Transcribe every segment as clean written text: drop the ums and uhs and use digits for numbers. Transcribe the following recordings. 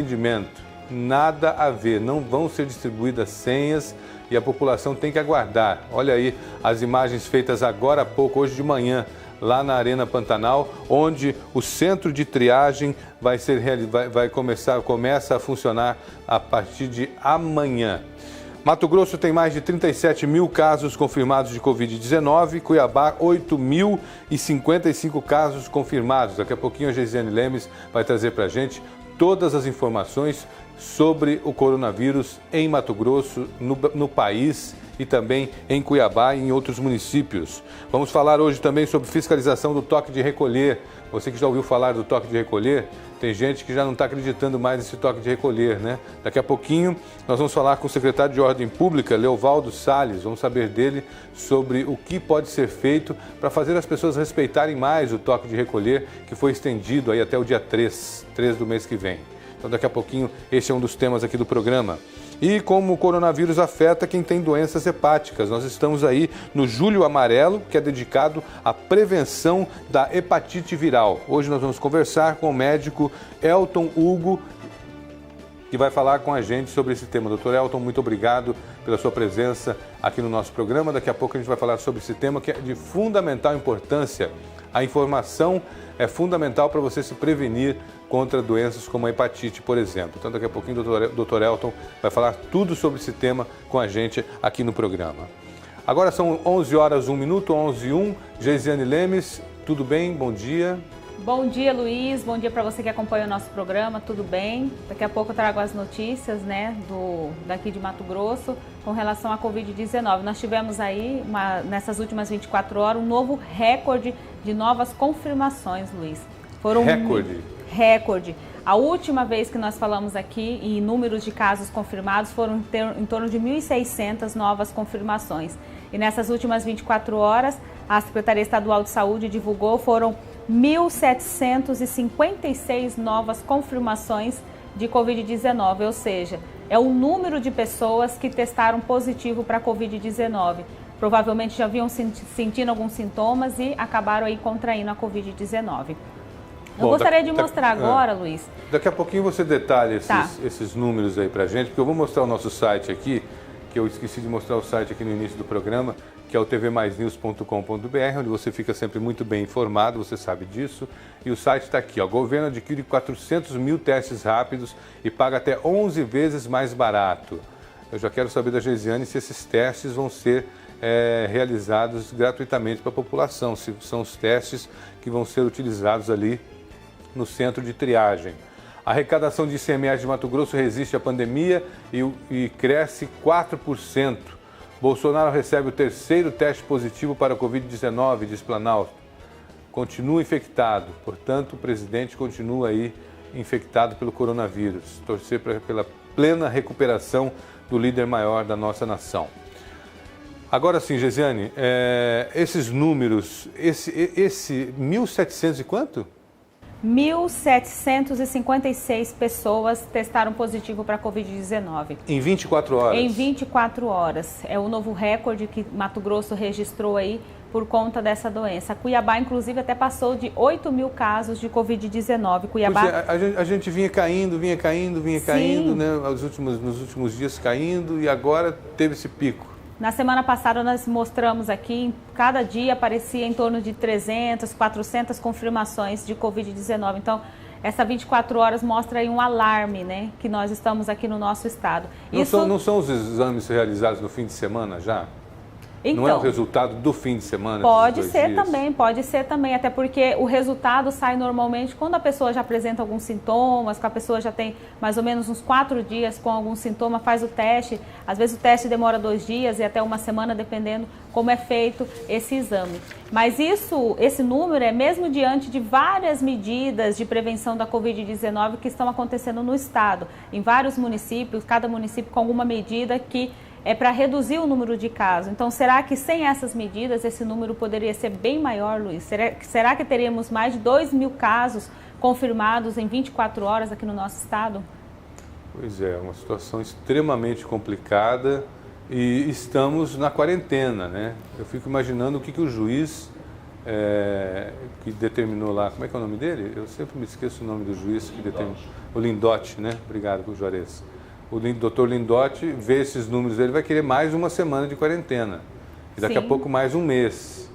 atendimento. Nada a ver, não vão ser distribuídas senhas e a população tem que aguardar. Olha aí as imagens feitas agora há pouco, hoje de manhã, lá na Arena Pantanal, onde o centro de triagem começa a funcionar a partir de amanhã. Mato Grosso tem mais de 37 mil casos confirmados de Covid-19, Cuiabá 8.055 casos confirmados. Daqui a pouquinho a Geisiane Lemes vai trazer para a gente todas as informações sobre o coronavírus em Mato Grosso, no país e também em Cuiabá e em outros municípios. Vamos falar hoje também sobre fiscalização do toque de recolher. Você que já ouviu falar do toque de recolher, tem gente que já não está acreditando mais nesse toque de recolher, né? Daqui a pouquinho nós vamos falar com o secretário de Ordem Pública, Leovaldo Salles. Vamos saber dele sobre o que pode ser feito para fazer as pessoas respeitarem mais o toque de recolher, que foi estendido aí até o dia 3 do mês que vem. Então daqui a pouquinho esse é um dos temas aqui do programa. E como o coronavírus afeta quem tem doenças hepáticas. Nós estamos aí no Julho Amarelo, que é dedicado à prevenção da hepatite viral. Hoje nós vamos conversar com o médico Elton Hugo, que vai falar com a gente sobre esse tema. Doutor Elton, muito obrigado pela sua presença aqui no nosso programa. Daqui a pouco a gente vai falar sobre esse tema que é de fundamental importância. A informação é fundamental para você se prevenir contra doenças como a hepatite, por exemplo. Então, daqui a pouquinho o Dr. Elton vai falar tudo sobre esse tema com a gente aqui no programa. Agora são 11 horas, 1 minuto, 11h01. Geisiane Lemes, tudo bem? Bom dia. Bom dia, Luiz. Bom dia para você que acompanha o nosso programa. Tudo bem? Daqui a pouco eu trago as notícias, né, daqui de Mato Grosso com relação à Covid-19. Nós tivemos aí, nessas últimas 24 horas, um novo recorde de novas confirmações, Luiz. Recorde. A última vez que nós falamos aqui em números de casos confirmados foram em torno de 1.600 novas confirmações. E nessas últimas 24 horas, a Secretaria Estadual de Saúde divulgou, foram 1.756 novas confirmações de Covid-19, ou seja, é o número de pessoas que testaram positivo para Covid-19. Provavelmente já vinham sentindo alguns sintomas e acabaram aí contraindo a Covid-19. Eu gostaria de mostrar agora, Luiz. Daqui a pouquinho você detalha esses números aí pra gente, porque eu vou mostrar o nosso site aqui, que eu esqueci de mostrar o site aqui no início do programa, que é o tvmaisnews.com.br, onde você fica sempre muito bem informado, você sabe disso. E o site está aqui, ó, o governo adquire 400 mil testes rápidos e paga até 11 vezes mais barato. Eu já quero saber da Geisiane se esses testes vão ser realizados gratuitamente para a população, se são os testes que vão ser utilizados ali no centro de triagem. A arrecadação de ICMS de Mato Grosso resiste à pandemia e cresce 4%. Bolsonaro recebe o terceiro teste positivo para a Covid-19, diz Planalto. Continua infectado, portanto, o presidente continua aí infectado pelo coronavírus. Torcer pela plena recuperação do líder maior da nossa nação. Agora sim, Geisiane, esses números, esse 1.700 e quanto? 1.756 pessoas testaram positivo para a Covid-19. Em 24 horas? Em 24 horas. É o novo recorde que Mato Grosso registrou aí por conta dessa doença. Cuiabá, inclusive, até passou de 8 mil casos de Covid-19. Cuiabá... A gente vinha caindo, né? Nos últimos dias caindo e agora teve esse pico. Na semana passada nós mostramos aqui, cada dia aparecia em torno de 300, 400 confirmações de Covid-19. Então, essa 24 horas mostra aí um alarme, né, que nós estamos aqui no nosso estado. Não são os exames realizados no fim de semana já? Então, não é o resultado do fim de semana? Pode ser também, até porque o resultado sai normalmente quando a pessoa já apresenta alguns sintomas, que a pessoa já tem mais ou menos uns 4 dias com algum sintoma, faz o teste. Às vezes o teste demora 2 dias e até uma semana, dependendo como é feito esse exame. Mas esse número é mesmo diante de várias medidas de prevenção da Covid-19 que estão acontecendo no estado, em vários municípios, cada município com alguma medida que é para reduzir o número de casos. Então, será que sem essas medidas esse número poderia ser bem maior, Luiz? Será que teríamos mais de 2 mil casos confirmados em 24 horas aqui no nosso estado? Pois é, uma situação extremamente complicada e estamos na quarentena, né? Eu fico imaginando o que o juiz que determinou lá, como é que é o nome dele? Eu sempre me esqueço o nome do juiz que determinou. O Lindotti, né? Obrigado, Juarez. O Dr. Lindotti vê esses números, ele vai querer mais uma semana de quarentena. E daqui a pouco mais um mês.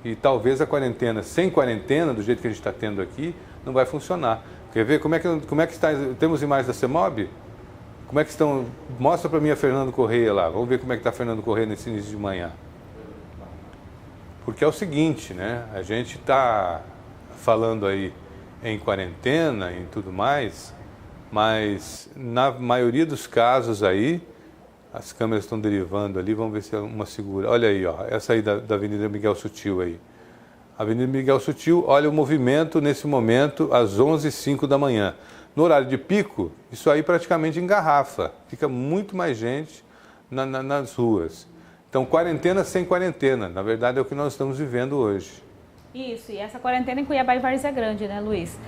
E talvez a quarentena, sem quarentena, do jeito que a gente está tendo aqui, não vai funcionar. Quer ver como é que está? Temos imagens da CEMOB? Como é que estão? Mostra para mim a Fernando Correia lá. Vamos ver como é que está Fernando Correia nesse início de manhã. Porque é o seguinte, né? A gente está falando aí em quarentena e tudo mais, mas na maioria dos casos aí, as câmeras estão derivando ali, vamos ver se é uma segura. Olha aí, ó, essa aí da Avenida Miguel Sutil aí. Avenida Miguel Sutil, olha o movimento nesse momento, às 11h05 da manhã. No horário de pico, isso aí praticamente engarrafa. Fica muito mais gente nas ruas. Então, quarentena sem quarentena. Na verdade, é o que nós estamos vivendo hoje. Isso, e essa quarentena em Cuiabá e Várzea Grande, né, Luiz?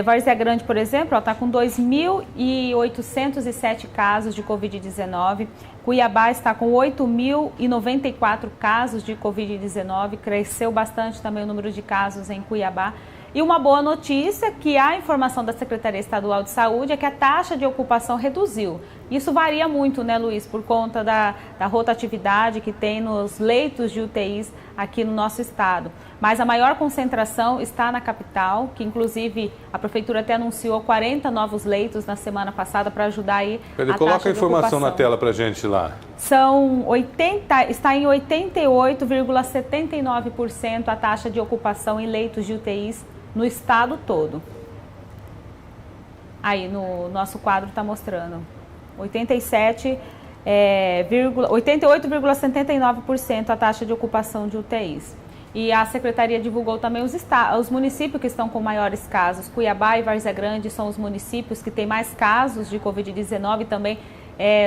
Várzea Grande, por exemplo, está com 2.807 casos de Covid-19. Cuiabá está com 8.094 casos de Covid-19. Cresceu bastante também o número de casos em Cuiabá. E uma boa notícia, que a informação da Secretaria Estadual de Saúde é que a taxa de ocupação reduziu. Isso varia muito, né, Luiz, por conta da rotatividade que tem nos leitos de UTIs aqui no nosso estado. Mas a maior concentração está na capital, que inclusive a Prefeitura até anunciou 40 novos leitos na semana passada para ajudar aí Coloca a informação na tela para a gente lá. Está em 88,79% a taxa de ocupação em leitos de UTIs no estado todo. Aí no nosso quadro está mostrando 88,79% a taxa de ocupação de UTIs. E a Secretaria divulgou também os municípios que estão com maiores casos. Cuiabá e Várzea Grande são os municípios que têm mais casos de Covid-19 e também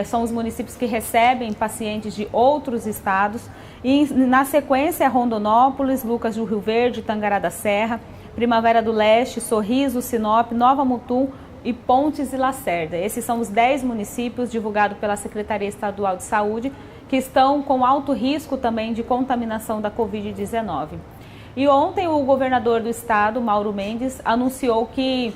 são os municípios que recebem pacientes de outros estados. E na sequência, Rondonópolis, Lucas do Rio Verde, Tangará da Serra, Primavera do Leste, Sorriso, Sinop, Nova Mutum e Pontes e Lacerda. Esses são os 10 municípios divulgados pela Secretaria Estadual de Saúde que estão com alto risco também de contaminação da Covid-19. E ontem o governador do estado, Mauro Mendes, anunciou que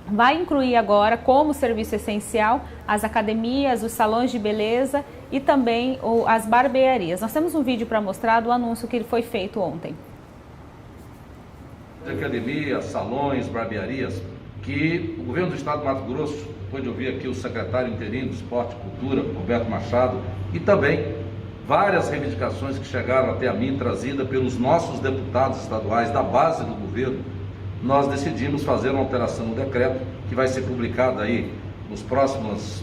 vai incluir agora como serviço essencial as academias, os salões de beleza e também as barbearias. Nós temos um vídeo para mostrar do anúncio que foi feito ontem. Academias, salões, barbearias, que o governo do estado do Mato Grosso, depois de ouvir aqui o secretário interino do Esporte e Cultura, Roberto Machado, e também várias reivindicações que chegaram até a mim, trazida pelos nossos deputados estaduais da base do governo, nós decidimos fazer uma alteração no decreto, que vai ser publicado aí nos próximos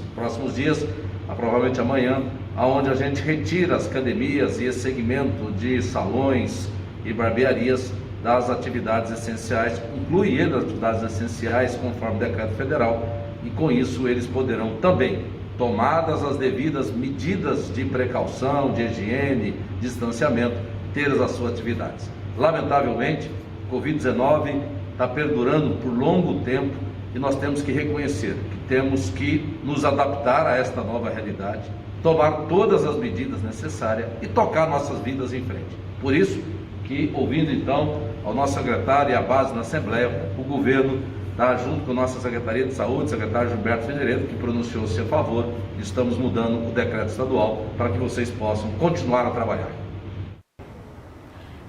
dias, provavelmente amanhã, onde a gente retira as academias e esse segmento de salões e barbearias das atividades essenciais, inclui ele as atividades essenciais conforme o decreto federal, e com isso eles poderão também, tomadas as devidas medidas de precaução, de higiene, distanciamento, ter as suas atividades. Lamentavelmente, o Covid-19 está perdurando por longo tempo e nós temos que reconhecer que temos que nos adaptar a esta nova realidade, tomar todas as medidas necessárias e tocar nossas vidas em frente. Por isso que, ouvindo então ao nosso secretário e a base na Assembleia, o governo está junto com a nossa Secretaria de Saúde, o secretário Gilberto Figueiredo, que pronunciou-se a favor, estamos mudando o decreto estadual para que vocês possam continuar a trabalhar.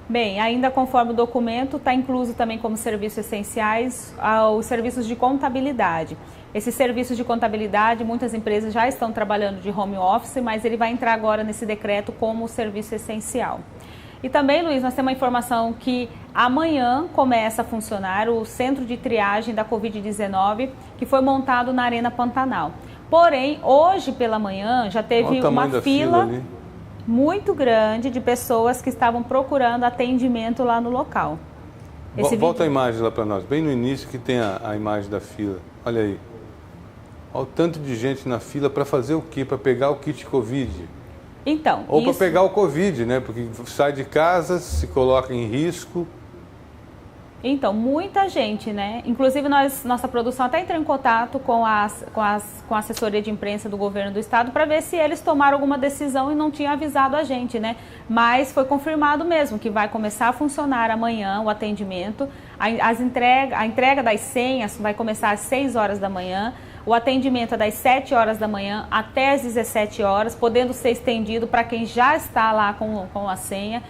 Bem, ainda conforme o documento, está incluso também como serviços essenciais os serviços de contabilidade. Esses serviços de contabilidade, muitas empresas já estão trabalhando de home office, mas ele vai entrar agora nesse decreto como serviço essencial. E também, Luiz, nós temos uma informação que amanhã começa a funcionar o centro de triagem da Covid-19, que foi montado na Arena Pantanal. Porém, hoje pela manhã já teve uma fila muito grande de pessoas que estavam procurando atendimento lá no local. Volta a imagem lá para nós, bem no início que tem a imagem da fila. Olha aí. Olha o tanto de gente na fila para fazer o quê? Para pegar o kit Covid. Então, ou para pegar o Covid, né? Porque sai de casa, se coloca em risco. Então, muita gente, né? Inclusive, nossa produção até entrou em contato com a assessoria de imprensa do governo do estado para ver se eles tomaram alguma decisão e não tinham avisado a gente, né? Mas foi confirmado mesmo que vai começar a funcionar amanhã o atendimento. A entrega das senhas vai começar às 6 horas da manhã. O atendimento é das 7 horas da manhã até às 17 horas, podendo ser estendido para quem já está lá com a senha.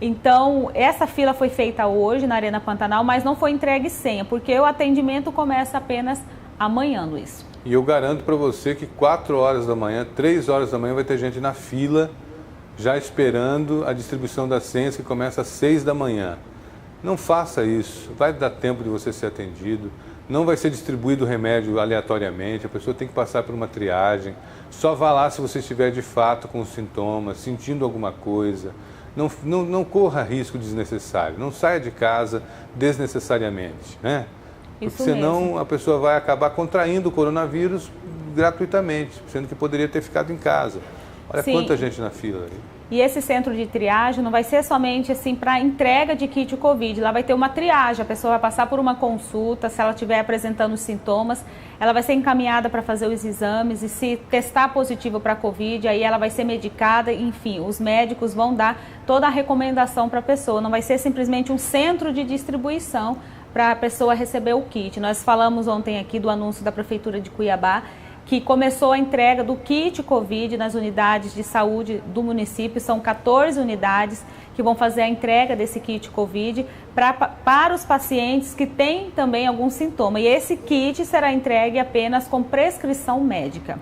Então, essa fila foi feita hoje na Arena Pantanal, mas não foi entregue senha, porque o atendimento começa apenas amanhã, Luiz. E eu garanto para você que 4 horas da manhã, 3 horas da manhã vai ter gente na fila, já esperando a distribuição das senhas, que começa às 6 da manhã. Não faça isso, vai dar tempo de você ser atendido, não vai ser distribuído o remédio aleatoriamente, a pessoa tem que passar por uma triagem. Só vá lá se você estiver de fato com sintomas, sentindo alguma coisa. Não corra risco desnecessário, não saia de casa desnecessariamente, né? Porque senão a pessoa vai acabar contraindo o coronavírus gratuitamente, sendo que poderia ter ficado em casa. Olha quanta gente na fila aí. E esse centro de triagem não vai ser somente assim para entrega de kit Covid, lá vai ter uma triagem, a pessoa vai passar por uma consulta, se ela estiver apresentando os sintomas, ela vai ser encaminhada para fazer os exames e se testar positivo para Covid, aí ela vai ser medicada, enfim, os médicos vão dar toda a recomendação para a pessoa, não vai ser simplesmente um centro de distribuição para a pessoa receber o kit. Nós falamos ontem aqui do anúncio da Prefeitura de Cuiabá, que começou a entrega do kit Covid nas unidades de saúde do município. São 14 unidades que vão fazer a entrega desse kit Covid para os pacientes que têm também algum sintoma. E esse kit será entregue apenas com prescrição médica.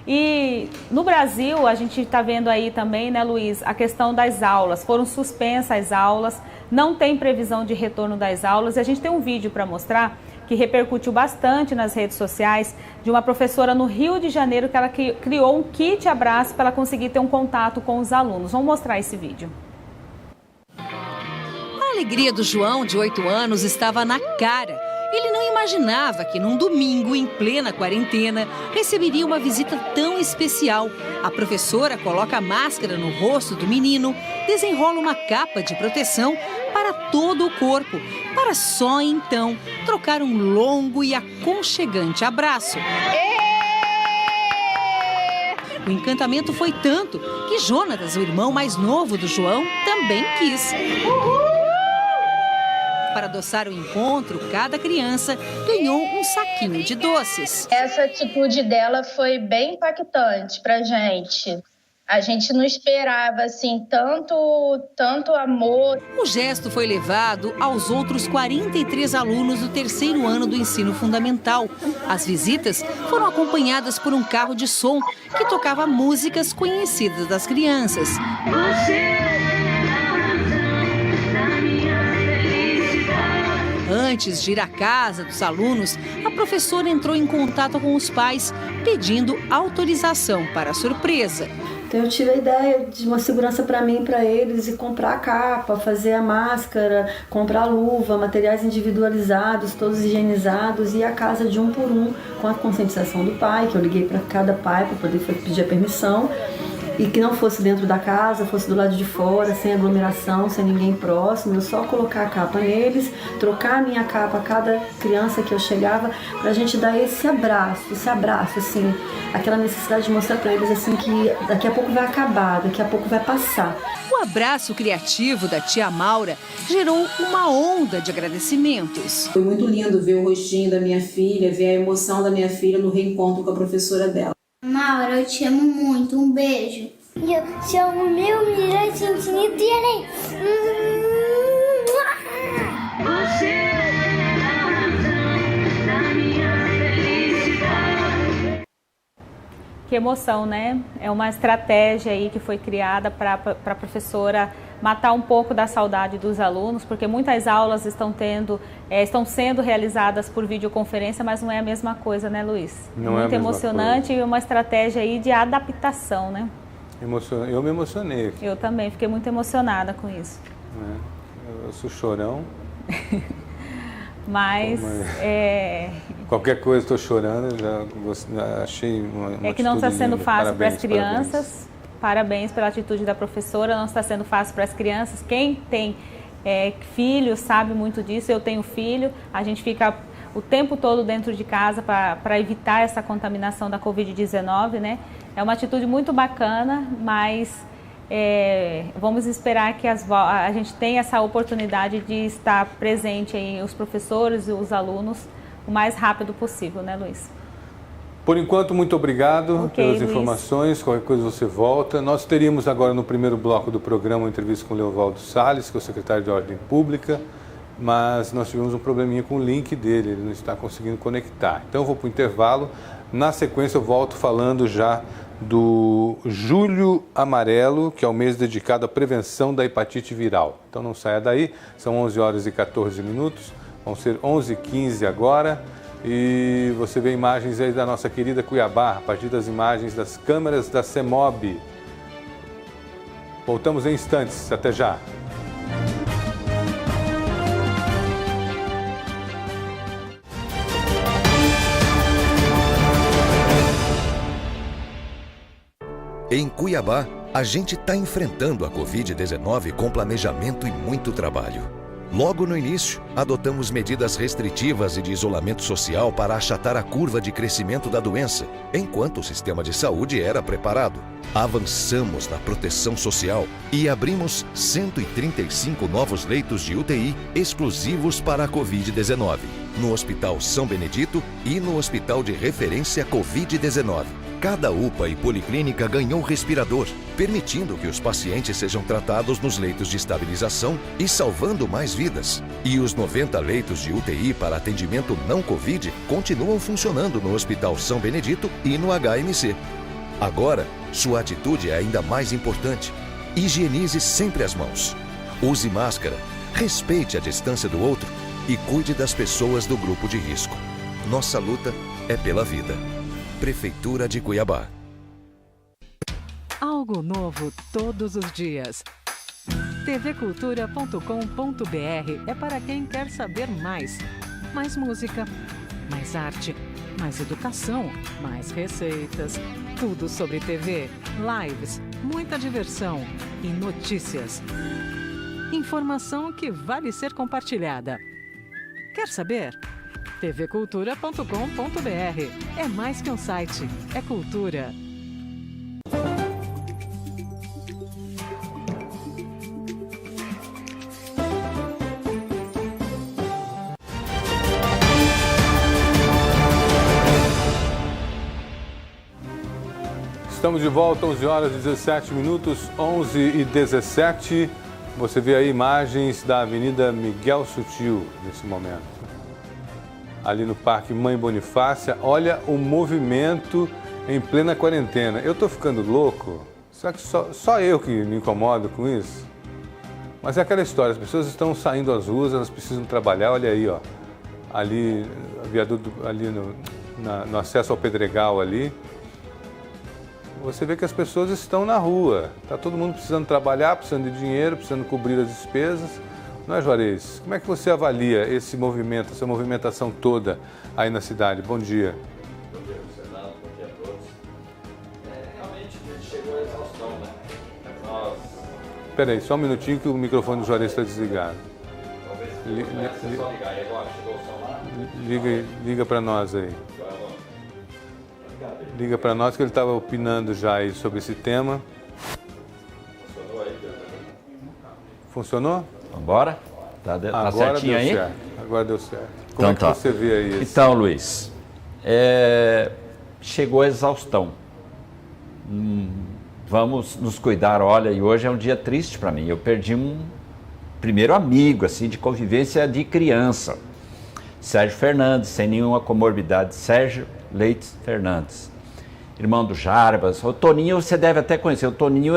E no Brasil, a gente está vendo aí também, né, Luiz, a questão das aulas. Foram suspensas as aulas, não tem previsão de retorno das aulas. E a gente tem um vídeo para mostrar que repercutiu bastante nas redes sociais, de uma professora no Rio de Janeiro, que ela criou um kit abraço para ela conseguir ter um contato com os alunos. Vamos mostrar esse vídeo. A alegria do João, de 8 anos, estava na cara. Ele não imaginava que num domingo, em plena quarentena, receberia uma visita tão especial. A professora coloca a máscara no rosto do menino, desenrola uma capa de proteção para todo o corpo, para só então trocar um longo e aconchegante abraço. O encantamento foi tanto que Jonatas, o irmão mais novo do João, também quis. Para adoçar o encontro, cada criança ganhou um saquinho de doces. Essa atitude dela foi bem impactante pra gente. A gente não esperava, assim, tanto amor. O gesto foi levado aos outros 43 alunos do 3º ano do ensino fundamental. As visitas foram acompanhadas por um carro de som que tocava músicas conhecidas das crianças. Antes de ir à casa dos alunos, a professora entrou em contato com os pais, pedindo autorização para a surpresa. Então eu tive a ideia de uma segurança para mim e para eles, e comprar a capa, fazer a máscara, comprar a luva, materiais individualizados, todos higienizados, e ir à casa de um por um, com a conscientização do pai, que eu liguei para cada pai para poder pedir a permissão, e que não fosse dentro da casa, fosse do lado de fora, sem aglomeração, sem ninguém próximo. Eu só colocar a capa neles, trocar a minha capa a cada criança que eu chegava, pra gente dar esse abraço, assim, aquela necessidade de mostrar pra eles, assim, que daqui a pouco vai acabar, daqui a pouco vai passar. O abraço criativo da tia Maura gerou uma onda de agradecimentos. Foi muito lindo ver o rostinho da minha filha, ver a emoção da minha filha no reencontro com a professora dela. Maura, eu te amo muito, um beijo. E eu te amo meu milhões infinito e além. Que emoção, né? É uma estratégia aí que foi criada para a professora matar um pouco da saudade dos alunos, porque muitas aulas estão sendo realizadas por videoconferência, mas não é a mesma coisa, né, Luiz? Não muito é a mesma emocionante coisa. E uma estratégia aí de adaptação, né? Eu me emocionei aqui. Eu também, fiquei muito emocionada com isso. Eu sou chorão. Mas qualquer coisa estou chorando, já achei uma É que não está sendo fácil para as crianças. Parabéns pela atitude da professora, não está sendo fácil para as crianças. Quem tem filho sabe muito disso, eu tenho filho, a gente fica o tempo todo dentro de casa para evitar essa contaminação da Covid-19, né? É uma atitude muito bacana, mas vamos esperar que a gente tenha essa oportunidade de estar presente aí, os professores e os alunos, o mais rápido possível, né, Luiz? Por enquanto, muito obrigado pelas Luiz. informações. Qualquer coisa você volta. Nós teríamos agora no primeiro bloco do programa uma entrevista com o Leovaldo Salles, que é o secretário de Ordem Pública, mas nós tivemos um probleminha com o link dele, ele não está conseguindo conectar. Então eu vou para o intervalo. Na sequência eu volto falando já do Julho Amarelo, que é o mês dedicado à prevenção da hepatite viral. Então não saia daí, são 11 horas e 14 minutos, vão ser 11h15 agora. E você vê imagens aí da nossa querida Cuiabá, a partir das imagens das câmeras da CEMOB. Voltamos em instantes, até já. Em Cuiabá, a gente está enfrentando a Covid-19 com planejamento e muito trabalho. Logo no início, adotamos medidas restritivas e de isolamento social para achatar a curva de crescimento da doença, enquanto o sistema de saúde era preparado. Avançamos na proteção social e abrimos 135 novos leitos de UTI exclusivos para a Covid-19, no Hospital São Benedito e no Hospital de Referência Covid-19. Cada UPA e policlínica ganhou respirador, permitindo que os pacientes sejam tratados nos leitos de estabilização e salvando mais vidas. E os 90 leitos de UTI para atendimento não Covid continuam funcionando no Hospital São Benedito e no HMC. Agora, sua atitude é ainda mais importante. Higienize sempre as mãos. Use máscara, respeite a distância do outro e cuide das pessoas do grupo de risco. Nossa luta é pela vida. Prefeitura de Cuiabá. Algo novo todos os dias. tvcultura.com.br é para quem quer saber mais. Mais música, mais arte, mais educação, mais receitas. Tudo sobre TV, lives, muita diversão e notícias. Informação que vale ser compartilhada. Quer saber? tvcultura.com.br. É mais que um site, é cultura. Estamos de volta, 11 horas e 17 minutos, 11h17. Você vê aí imagens da Avenida Miguel Sutil nesse momento. Ali no Parque Mãe Bonifácia, olha o movimento em plena quarentena. Eu tô ficando louco? Será que só eu que me incomodo com isso? Mas é aquela história, as pessoas estão saindo às ruas, elas precisam trabalhar, olha aí, ó. Ali, viaduto, ali no acesso ao Pedregal ali. Você vê que as pessoas estão na rua. Tá todo mundo precisando trabalhar, precisando de dinheiro, precisando cobrir as despesas. Não é, Juarez? Como é que você avalia esse movimento, essa movimentação toda aí na cidade? Bom dia. Bom dia, Fernando. Bom dia a todos. Realmente, a gente chegou à exaustão, né? Espera aí, só um minutinho que o microfone do Juarez está desligado. Talvez só ligar aí agora. Chegou o som lá? Liga para nós aí. Liga para nós que ele estava opinando já aí sobre esse tema. Funcionou aí? Funcionou? Vambora? Tá certinho aí? Certo. Agora deu certo. Então Como é que você vê aí isso? Então, Luiz, chegou a exaustão. Vamos nos cuidar. Olha, e hoje é um dia triste para mim. Eu perdi um primeiro amigo, assim, de convivência de criança. Sérgio Fernandes, sem nenhuma comorbidade. Sérgio Leite Fernandes, irmão do Jarbas. O Toninho você deve até conhecer. O Toninho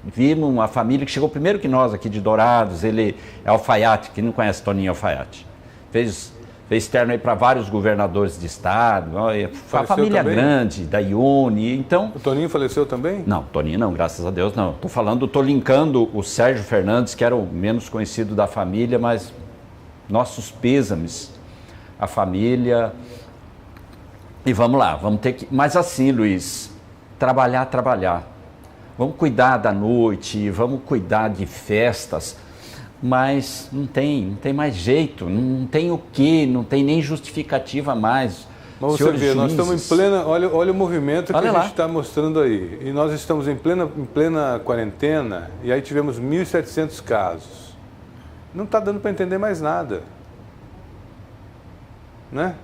vimos uma família que chegou primeiro que nós aqui de Dourados. Ele é alfaiate, quem não conhece Toninho Alfaiate. Fez terno aí para vários governadores de estado. Foi uma família também? Grande, da IUNE. Então, o Toninho faleceu também? Não, Toninho não, graças a Deus não. Estou linkando o Sérgio Fernandes, que era o menos conhecido da família, mas nossos pêsames à família. E vamos lá, vamos ter que... Mas assim, Luiz, trabalhar. Vamos cuidar da noite, vamos cuidar de festas. mas não tem mais jeito, não tem o quê, não tem nem justificativa mais. Mas você vê, nós estamos em plena, olha o movimento que a gente está mostrando aí, e nós estamos em plena quarentena, e aí tivemos 1.700 casos. Não está dando para entender mais nada, né?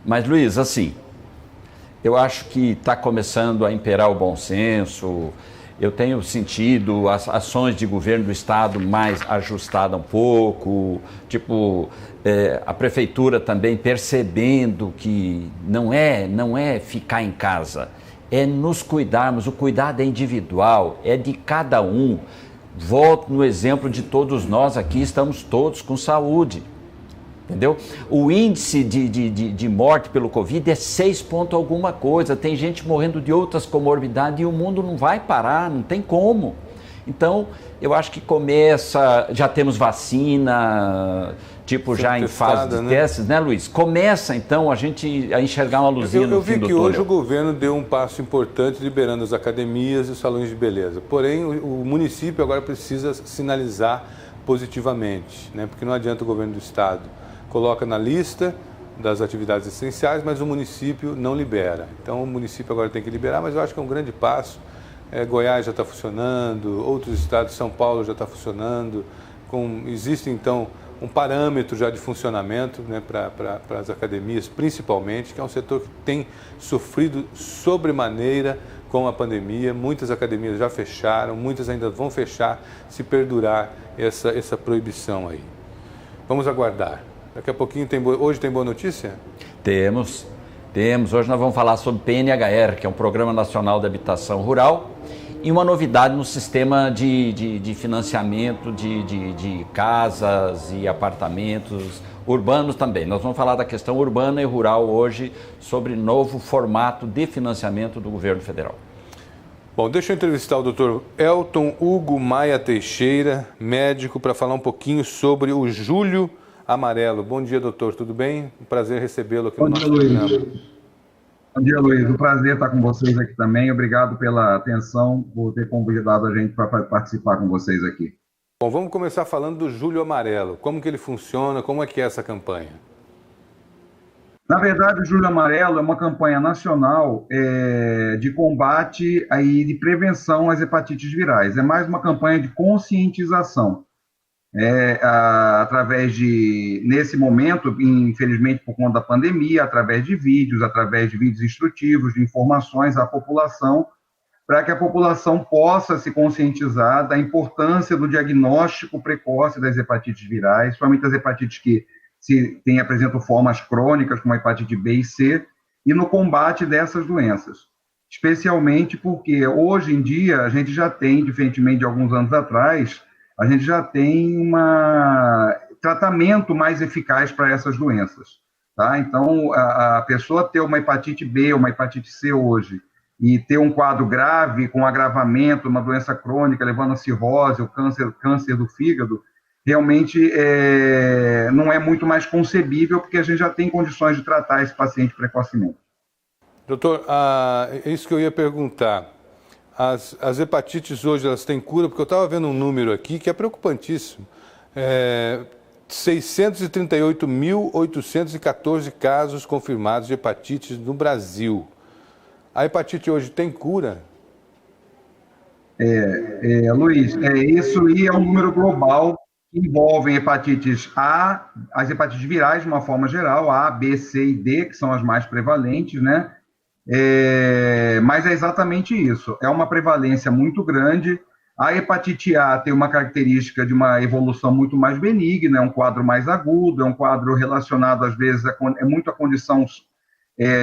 Mas, Luiz, assim, eu acho que está começando a imperar o bom senso. Eu tenho sentido as ações de governo do estado mais ajustadas um pouco, tipo, a prefeitura também percebendo que não é ficar em casa, é nos cuidarmos, o cuidado é individual, é de cada um. Volto no exemplo de todos nós aqui, estamos todos com saúde. Entendeu? O índice de morte pelo Covid é 6 ponto alguma coisa. Tem gente morrendo de outras comorbidades e o mundo não vai parar, não tem como. Então, eu acho que começa, já temos vacina, tipo, já em fase de testes, né, Luiz? Começa, então, a gente a enxergar uma luzinha no fim do túnel. Eu vi que hoje o governo deu um passo importante liberando as academias e os salões de beleza. Porém, o município agora precisa sinalizar positivamente, né? Porque não adianta o governo do estado coloca na lista das atividades essenciais, mas o município não libera. Então, o município agora tem que liberar, mas eu acho que é um grande passo. Goiás já está funcionando, outros estados, São Paulo já está funcionando. Existe, então, um parâmetro já de funcionamento, né, para as academias, principalmente, que é um setor que tem sofrido sobremaneira com a pandemia. Muitas academias já fecharam, muitas ainda vão fechar se perdurar essa proibição aí. Vamos aguardar. Daqui a pouquinho hoje tem boa notícia? Temos. Hoje nós vamos falar sobre PNHR, que é um Programa Nacional de Habitação Rural, e uma novidade no sistema de financiamento de casas e apartamentos urbanos também. Nós vamos falar da questão urbana e rural hoje, sobre novo formato de financiamento do governo federal. Bom, deixa eu entrevistar o Dr. Elton Hugo Maia Teixeira, médico, para falar um pouquinho sobre o Julho Amarelo. Bom dia, doutor, tudo bem? Um prazer recebê-lo aqui no nosso programa. Bom dia, Luiz. Um prazer estar com vocês aqui também. Obrigado pela atenção, por ter convidado a gente para participar com vocês aqui. Bom, vamos começar falando do Julho Amarelo. Como que ele funciona? Como é que é essa campanha? Na verdade, o Julho Amarelo é uma campanha nacional de combate e de prevenção às hepatites virais. É mais uma campanha de conscientização. Através nesse momento, infelizmente por conta da pandemia, através de vídeos instrutivos, de informações à população, para que a população possa se conscientizar da importância do diagnóstico precoce das hepatites virais, somente as hepatites que apresentam formas crônicas, como a hepatite B e C, e no combate dessas doenças. Especialmente porque, hoje em dia, a gente já tem, diferentemente de alguns anos atrás, a gente já tem um tratamento mais eficaz para essas doenças. Tá? Então, a pessoa ter uma hepatite B ou uma hepatite C hoje e ter um quadro grave, com agravamento, uma doença crônica, levando a cirrose, o câncer do fígado, realmente não é muito mais concebível, porque a gente já tem condições de tratar esse paciente precocemente. Doutor, é isso que eu ia perguntar. As hepatites hoje, elas têm cura? Porque eu estava vendo um número aqui que é preocupantíssimo. 638.814 casos confirmados de hepatite no Brasil. A hepatite hoje tem cura? Luiz, isso aí é um número global que envolve hepatites A, as hepatites virais de uma forma geral, A, B, C e D, que são as mais prevalentes, né? Mas é exatamente isso, é uma prevalência muito grande. A hepatite A tem uma característica de uma evolução muito mais benigna, é um quadro mais agudo, é um quadro relacionado, às vezes, muito à condição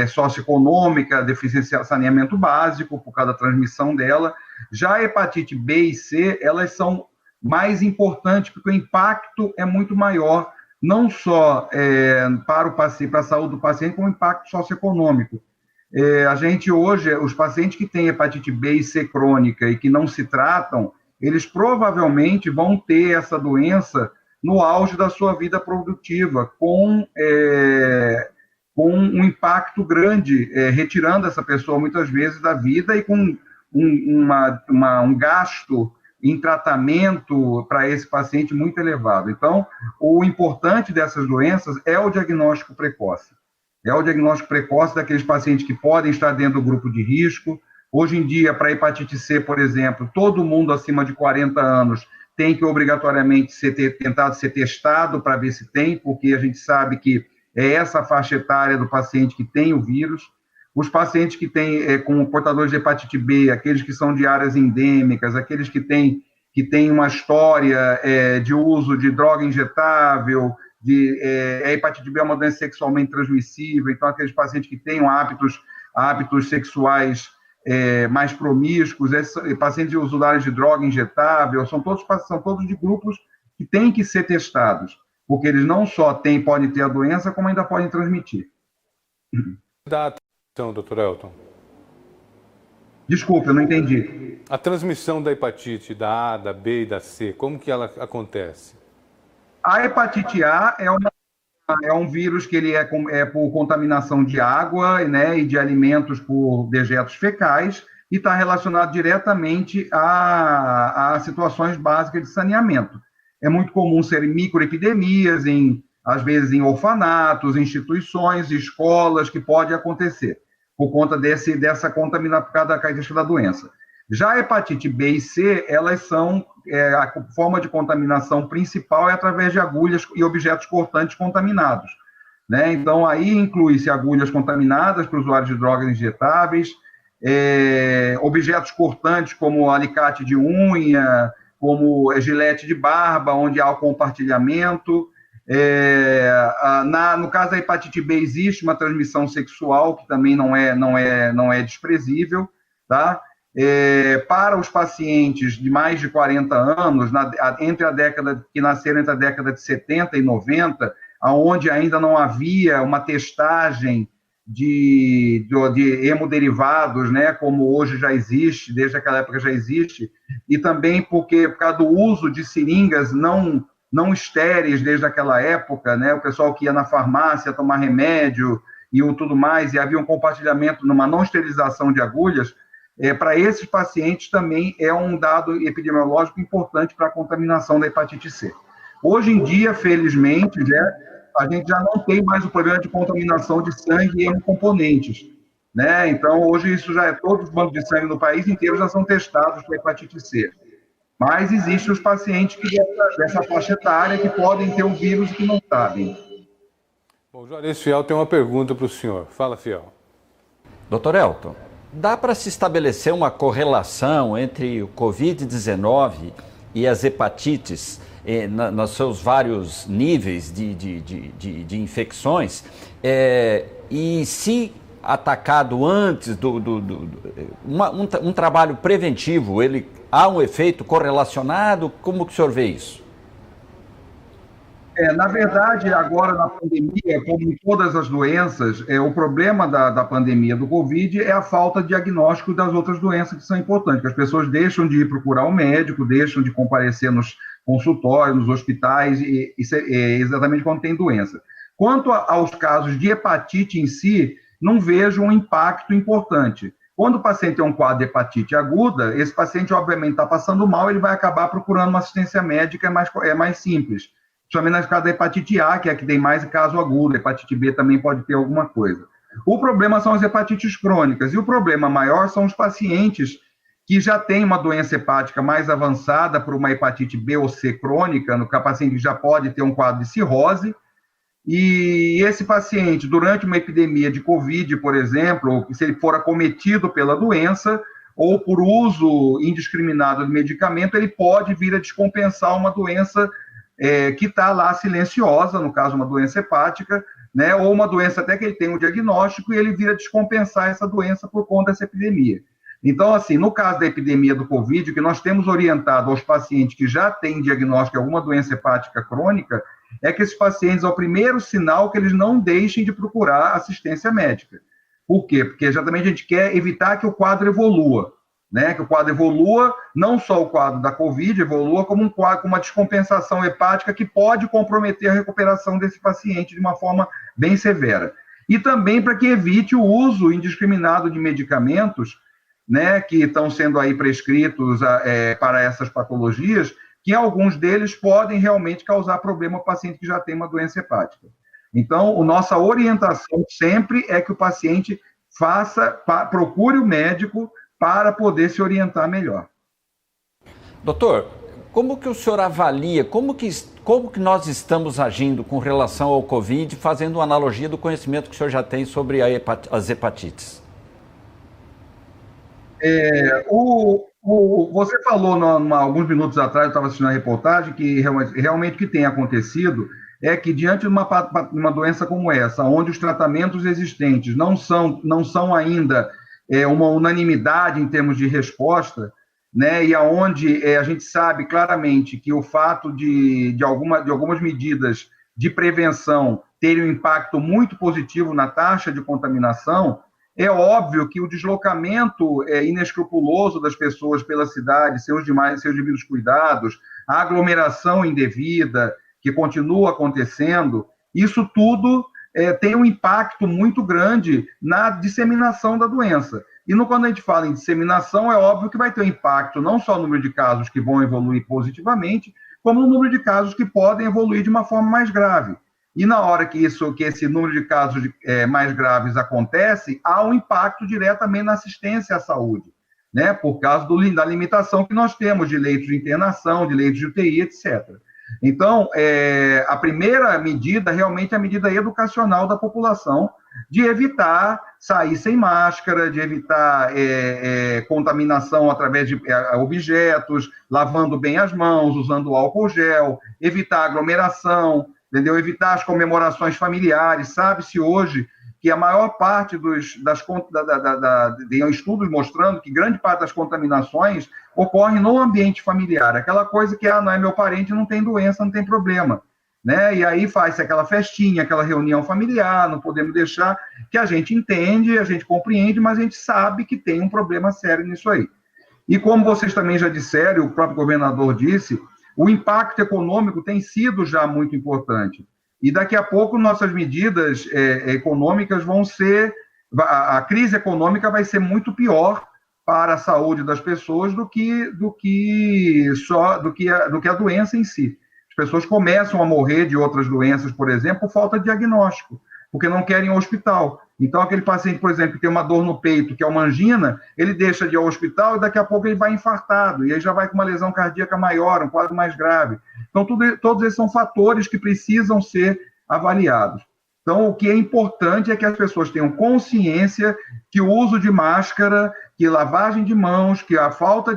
socioeconômica, deficiência de saneamento básico, por causa da transmissão dela. Já a hepatite B e C, elas são mais importantes, porque o impacto é muito maior, não só para a saúde do paciente, como o impacto socioeconômico. A gente hoje, os pacientes que têm hepatite B e C crônica e que não se tratam, eles provavelmente vão ter essa doença no auge da sua vida produtiva, com um impacto grande, retirando essa pessoa muitas vezes da vida e com um gasto em tratamento para esse paciente muito elevado. Então, o importante dessas doenças é o diagnóstico precoce. É o diagnóstico precoce daqueles pacientes que podem estar dentro do grupo de risco. Hoje em dia, para a hepatite C, por exemplo, todo mundo acima de 40 anos tem que obrigatoriamente tentar ser testado para ver se tem, porque a gente sabe que é essa faixa etária do paciente que tem o vírus. Os pacientes que têm, com portadores de hepatite B, aqueles que são de áreas endêmicas, aqueles que têm uma história de uso de droga injetável, a hepatite B é uma doença sexualmente transmissível, então aqueles pacientes que têm hábitos sexuais mais promíscuos, pacientes usuários de droga injetável, são todos de grupos que têm que ser testados, porque eles não só podem ter a doença, como ainda podem transmitir. Então, doutor Elton. Desculpa, eu não entendi. A transmissão da hepatite da A, da B e da C, como que ela acontece? A hepatite A é um vírus que ele é por contaminação de água, né, e de alimentos por dejetos fecais, e está relacionado diretamente a situações básicas de saneamento. É muito comum serem microepidemias, às vezes em orfanatos, instituições, escolas, que pode acontecer por conta dessa contaminação, por causa da característica da doença. Já a hepatite B e C, elas são, a forma de contaminação principal é através de agulhas e objetos cortantes contaminados, né? Então, aí inclui-se agulhas contaminadas para usuários de drogas injetáveis, objetos cortantes como alicate de unha, como gilete de barba, onde há o compartilhamento. No caso da hepatite B, existe uma transmissão sexual, que também não é desprezível, tá? Para os pacientes de mais de 40 anos, que nasceram entre a década de 70 e 90, onde ainda não havia uma testagem de hemoderivados, né, como hoje já existe, desde aquela época já existe, e também por causa do uso de seringas não estéreis desde aquela época, né, o pessoal que ia na farmácia tomar remédio e tudo mais, e havia um compartilhamento numa não esterilização de agulhas, para esses pacientes também é um dado epidemiológico importante para a contaminação da hepatite C. Hoje em dia, felizmente, a gente já não tem mais o problema de contaminação de sangue e hemocomponentes, né? Então, hoje isso já todos os bancos de sangue no país inteiro já são testados para hepatite C. Mas existem os pacientes dessa faixa etária que podem ter o vírus e que não sabem. Bom, Juarez Fiel tem uma pergunta para o senhor. Fala, Fiel. Doutor Elton, dá para se estabelecer uma correlação entre o Covid-19 e as hepatites nos seus vários níveis de infecções? E se atacado antes um trabalho preventivo, há um efeito correlacionado? Como que o senhor vê isso? Na verdade, agora na pandemia, como em todas as doenças, o problema da pandemia do Covid é a falta de diagnóstico das outras doenças que são importantes, que as pessoas deixam de ir procurar o médico, deixam de comparecer nos consultórios, nos hospitais, exatamente quando tem doença. Quanto aos casos de hepatite em si, não vejo um impacto importante. Quando o paciente tem um quadro de hepatite aguda, esse paciente, obviamente, está passando mal, ele vai acabar procurando uma assistência médica, é mais simples. Principalmente no caso da hepatite A, que é a que tem mais caso agudo, a hepatite B também pode ter alguma coisa. O problema são as hepatites crônicas, e o problema maior são os pacientes que já têm uma doença hepática mais avançada por uma hepatite B ou C crônica, no caso, o paciente já pode ter um quadro de cirrose, e esse paciente, durante uma epidemia de Covid, por exemplo, se ele for acometido pela doença, ou por uso indiscriminado de medicamento, ele pode vir a descompensar uma doença que está lá silenciosa, no caso uma doença hepática, né, ou uma doença até que ele tem um diagnóstico e ele vira descompensar essa doença por conta dessa epidemia. Então, assim, no caso da epidemia do Covid, o que nós temos orientado aos pacientes que já têm diagnóstico de alguma doença hepática crônica, é que esses pacientes, ao primeiro sinal, que eles não deixem de procurar assistência médica. Por quê? Porque exatamente a gente quer evitar que o quadro evolua, né? Que o quadro evolua, não só o quadro da Covid evolua, como um quadro com uma descompensação hepática que pode comprometer a recuperação desse paciente de uma forma bem severa. E também para que evite o uso indiscriminado de medicamentos né, que estão sendo aí prescritos para essas patologias, que alguns deles podem realmente causar problema ao paciente que já tem uma doença hepática. Então, a nossa orientação sempre é que o paciente procure o médico para poder se orientar melhor. Doutor, como que o senhor avalia, como que nós estamos agindo com relação ao Covid, fazendo uma analogia do conhecimento que o senhor já tem sobre as hepatites? Você falou alguns minutos atrás, eu estava assistindo a reportagem, que realmente o que tem acontecido é que diante de uma doença como essa, onde os tratamentos existentes não são ainda uma unanimidade em termos de resposta, né, e aonde a gente sabe claramente que o fato de algumas medidas de prevenção terem um impacto muito positivo na taxa de contaminação, é óbvio que o deslocamento inescrupuloso das pessoas pela cidade, seus devidos cuidados, a aglomeração indevida que continua acontecendo, isso tudo tem um impacto muito grande na disseminação da doença. E quando a gente fala em disseminação, é óbvio que vai ter um impacto não só no número de casos que vão evoluir positivamente, como no número de casos que podem evoluir de uma forma mais grave. E na hora que esse número de casos mais graves acontece, há um impacto diretamente na assistência à saúde, né? Por causa da limitação que nós temos de leitos de internação, de leitos de UTI, etc. Então, a primeira medida realmente é a medida educacional da população, de evitar sair sem máscara, de evitar contaminação através de objetos, lavando bem as mãos, usando álcool gel, evitar aglomeração, entendeu? Evitar as comemorações familiares. Sabe-se hoje que a maior parte tem estudos mostrando que grande parte das contaminações ocorre no ambiente familiar. Aquela coisa que não é meu parente, não tem doença, não tem problema, né? E aí faz-se aquela festinha, aquela reunião familiar, não podemos deixar, que a gente entende, a gente compreende, mas a gente sabe que tem um problema sério nisso aí. E como vocês também já disseram, o próprio governador disse, o impacto econômico tem sido já muito importante. E daqui a pouco nossas medidas econômicas vão ser... A crise econômica vai ser muito pior para a saúde das pessoas do que a doença em si. As pessoas começam a morrer de outras doenças, por exemplo, por falta de diagnóstico, porque não querem ir ao hospital. Então, aquele paciente, por exemplo, que tem uma dor no peito, que é uma angina, ele deixa de ir ao hospital e daqui a pouco ele vai infartado, e aí já vai com uma lesão cardíaca maior, um quadro mais grave. Então, todos esses são fatores que precisam ser avaliados. Então, o que é importante é que as pessoas tenham consciência que o uso de máscara, que lavagem de mãos, que a falta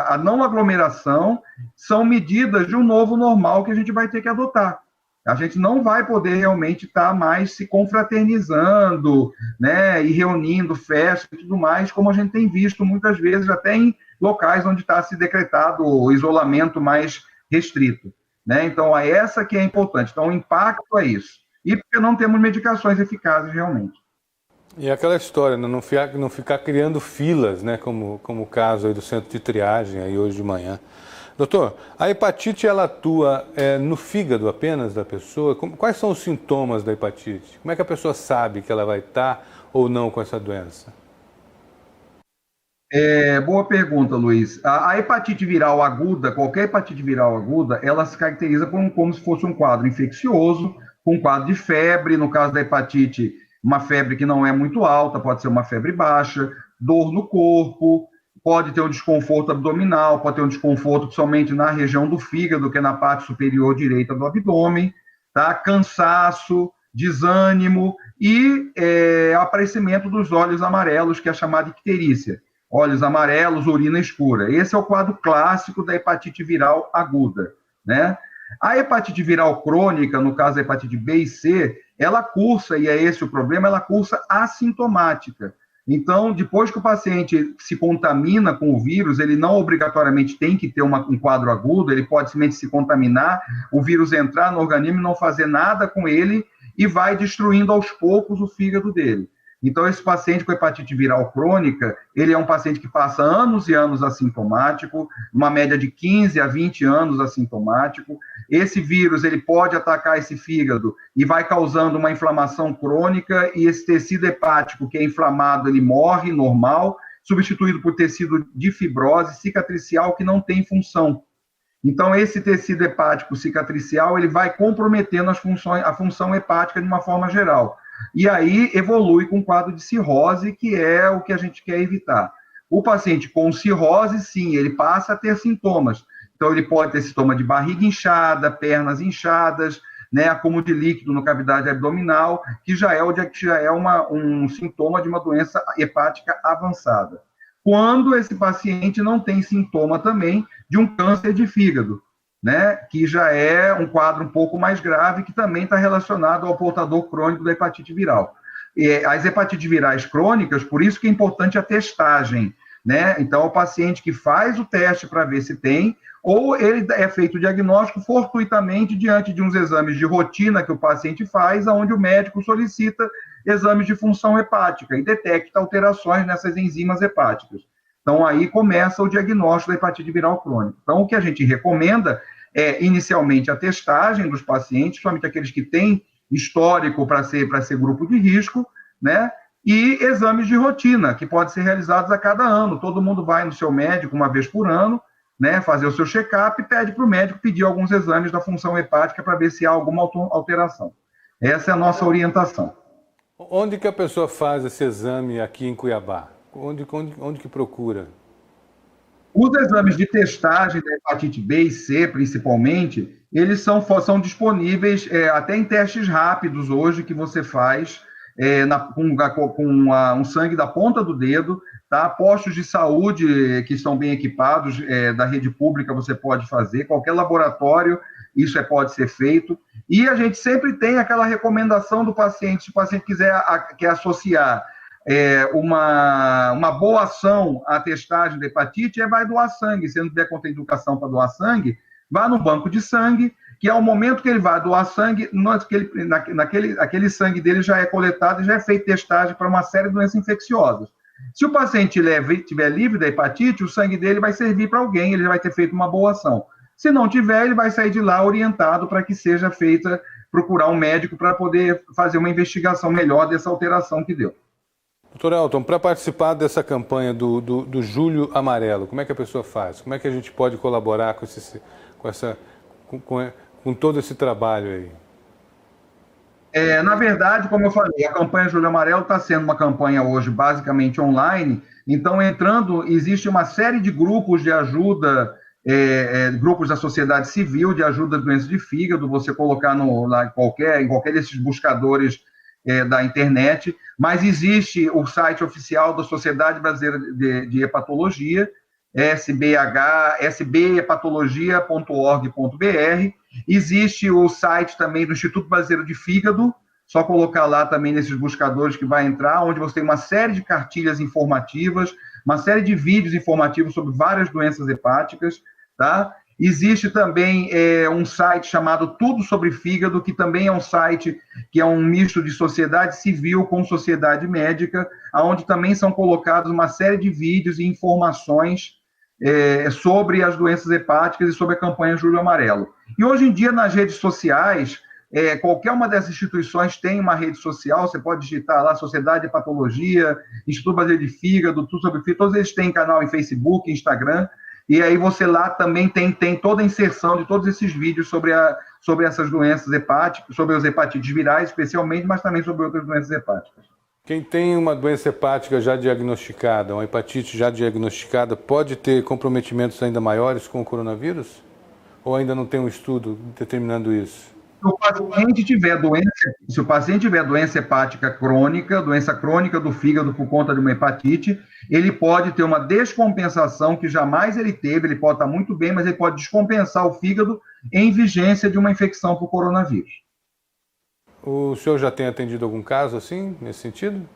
a não aglomeração são medidas de um novo normal que a gente vai ter que adotar. A gente não vai poder realmente estar mais se confraternizando, né, e reunindo festas e tudo mais, como a gente tem visto muitas vezes até em locais onde está se decretado o isolamento mais restrito, né? Então, essa que é importante. Então, o impacto é isso. E porque não temos medicações eficazes realmente. E aquela história, né? Não ficar criando filas, né? Como o caso aí do centro de triagem aí hoje de manhã. Doutor, a hepatite ela atua no fígado apenas da pessoa? Quais são os sintomas da hepatite? Como é que a pessoa sabe que ela vai estar ou não com essa doença? Boa pergunta, Luiz. A hepatite viral aguda, qualquer hepatite viral aguda, ela se caracteriza como se fosse um quadro infeccioso, com um quadro de febre. No caso da hepatite, uma febre que não é muito alta, pode ser uma febre baixa, dor no corpo, pode ter um desconforto abdominal, pode ter um desconforto somente na região do fígado, que é na parte superior direita do abdômen, tá? Cansaço, desânimo e aparecimento dos olhos amarelos, que é a chamada icterícia. Olhos amarelos, urina escura. Esse é o quadro clássico da hepatite viral aguda, né? A hepatite viral crônica, no caso da hepatite B e C, ela cursa, e é esse o problema, ela cursa assintomática. Então, depois que o paciente se contamina com o vírus, ele não obrigatoriamente tem que ter um quadro agudo, ele pode simplesmente se contaminar, o vírus entrar no organismo e não fazer nada com ele e vai destruindo aos poucos o fígado dele. Então, esse paciente com hepatite viral crônica, ele é um paciente que passa anos e anos assintomático, uma média de 15 a 20 anos assintomático. Esse vírus, ele pode atacar esse fígado e vai causando uma inflamação crônica, e esse tecido hepático que é inflamado, ele morre normal, substituído por tecido de fibrose cicatricial que não tem função. Então, esse tecido hepático cicatricial, ele vai comprometendo a função hepática de uma forma geral. E aí evolui com um quadro de cirrose, que é o que a gente quer evitar. O paciente com cirrose, sim, ele passa a ter sintomas. Então, ele pode ter sintoma de barriga inchada, pernas inchadas, né, acúmulo de líquido na cavidade abdominal, que já é um sintoma de uma doença hepática avançada. Quando esse paciente não tem sintoma também de um câncer de fígado, né, que já é um quadro um pouco mais grave, que também está relacionado ao portador crônico da hepatite viral. As hepatites virais crônicas, por isso que é importante a testagem, né? Então, o paciente que faz o teste para ver se tem, ou ele é feito o diagnóstico fortuitamente diante de uns exames de rotina que o paciente faz, onde o médico solicita exames de função hepática e detecta alterações nessas enzimas hepáticas. Então, aí começa o diagnóstico da hepatite viral crônica. Então, o que a gente recomenda é, inicialmente, a testagem dos pacientes, somente aqueles que têm histórico para ser grupo de risco, né? E exames de rotina, que podem ser realizados a cada ano. Todo mundo vai no seu médico uma vez por ano, né, fazer o seu check-up e pede para o médico pedir alguns exames da função hepática para ver se há alguma alteração. Essa é a nossa orientação. Onde que a pessoa faz esse exame aqui em Cuiabá? Onde que procura? Os exames de testagem da hepatite B e C, principalmente, eles são disponíveis até em testes rápidos hoje que você faz com um sangue da ponta do dedo, tá? Postos de saúde que estão bem equipados da rede pública você pode fazer, qualquer laboratório isso pode ser feito, e a gente sempre tem aquela recomendação do paciente, se o paciente quer associar uma boa ação à testagem da hepatite, vai doar sangue. Se não tiver contraindicação para doar sangue, vá no banco de sangue, que ao momento que ele vai doar sangue, aquele sangue dele já é coletado e já é feita testagem para uma série de doenças infecciosas. Se o paciente estiver livre da hepatite, o sangue dele vai servir para alguém, ele vai ter feito uma boa ação. Se não tiver, ele vai sair de lá orientado para que seja feita, procurar um médico para poder fazer uma investigação melhor dessa alteração que deu. Doutor Elton, para participar dessa campanha do Julho Amarelo, como é que a pessoa faz? Como é que a gente pode colaborar com todo esse trabalho aí? Na verdade, como eu falei, a campanha Julho Amarelo está sendo uma campanha hoje basicamente online, então existe uma série de grupos de ajuda, grupos da sociedade civil de ajuda a doenças de fígado, você colocar em qualquer desses buscadores da internet, mas existe o site oficial da Sociedade Brasileira de Hepatologia, sbhepatologia.org.br. Existe o site também do Instituto Brasileiro de Fígado, só colocar lá também nesses buscadores que vai entrar, onde você tem uma série de cartilhas informativas, uma série de vídeos informativos sobre várias doenças hepáticas, tá? Existe também um site chamado Tudo Sobre Fígado, que também é um site que é um misto de sociedade civil com sociedade médica, onde também são colocados uma série de vídeos e informações sobre as doenças hepáticas e sobre a campanha Julho Amarelo. E hoje em dia, nas redes sociais, qualquer uma dessas instituições tem uma rede social, você pode digitar lá Sociedade de Hepatologia, Instituto Brasileiro de Fígado, Tudo Sobre Fígado, todos eles têm canal em Facebook, Instagram, e aí você lá também tem toda a inserção de todos esses vídeos sobre essas doenças hepáticas, sobre as hepatites virais especialmente, mas também sobre outras doenças hepáticas. Quem tem uma doença hepática já diagnosticada, uma hepatite já diagnosticada, pode ter comprometimentos ainda maiores com o coronavírus? Ou ainda não tem um estudo determinando isso? Se o paciente tiver doença hepática crônica, doença crônica do fígado por conta de uma hepatite, ele pode ter uma descompensação que jamais ele teve, ele pode estar muito bem, mas ele pode descompensar o fígado em vigência de uma infecção por coronavírus. O senhor já tem atendido algum caso assim, nesse sentido?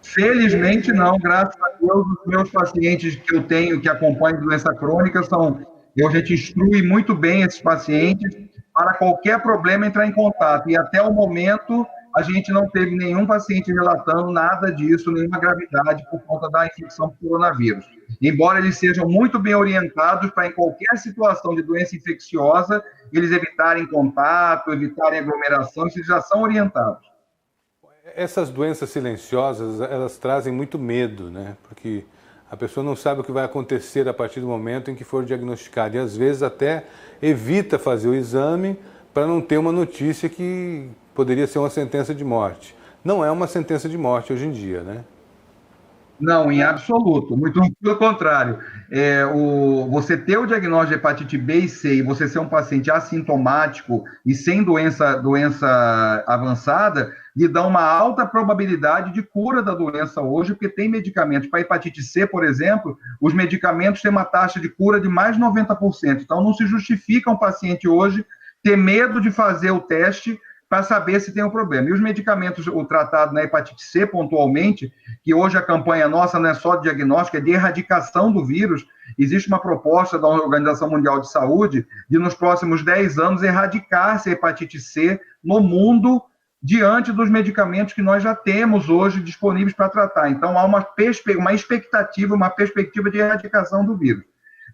Felizmente não, graças a Deus, os meus pacientes que eu tenho, que acompanham doença crônica, a gente instrui muito bem esses pacientes para qualquer problema entrar em contato. E até o momento, a gente não teve nenhum paciente relatando nada disso, nenhuma gravidade por conta da infecção por coronavírus. Embora eles sejam muito bem orientados para, em qualquer situação de doença infecciosa, eles evitarem contato, evitarem aglomeração, eles já são orientados. Essas doenças silenciosas, elas trazem muito medo, né? Porque a pessoa não sabe o que vai acontecer a partir do momento em que for diagnosticada. E às vezes até evita fazer o exame para não ter uma notícia que poderia ser uma sentença de morte. Não é uma sentença de morte hoje em dia, né? Não, em absoluto, muito pelo contrário. Você ter o diagnóstico de hepatite B e C e você ser um paciente assintomático e sem doença avançada, lhe dá uma alta probabilidade de cura da doença hoje, porque tem medicamentos. Para hepatite C, por exemplo, os medicamentos têm uma taxa de cura de mais de 90%. Então, não se justifica um paciente hoje ter medo de fazer o teste para saber se tem um problema. E os medicamentos, o tratado na hepatite C, pontualmente, que hoje a campanha nossa não é só de diagnóstico, é de erradicação do vírus. Existe uma proposta da Organização Mundial de Saúde de, nos próximos 10 anos, erradicar essa hepatite C no mundo, diante dos medicamentos que nós já temos hoje disponíveis para tratar. Então, há uma expectativa, uma perspectiva de erradicação do vírus.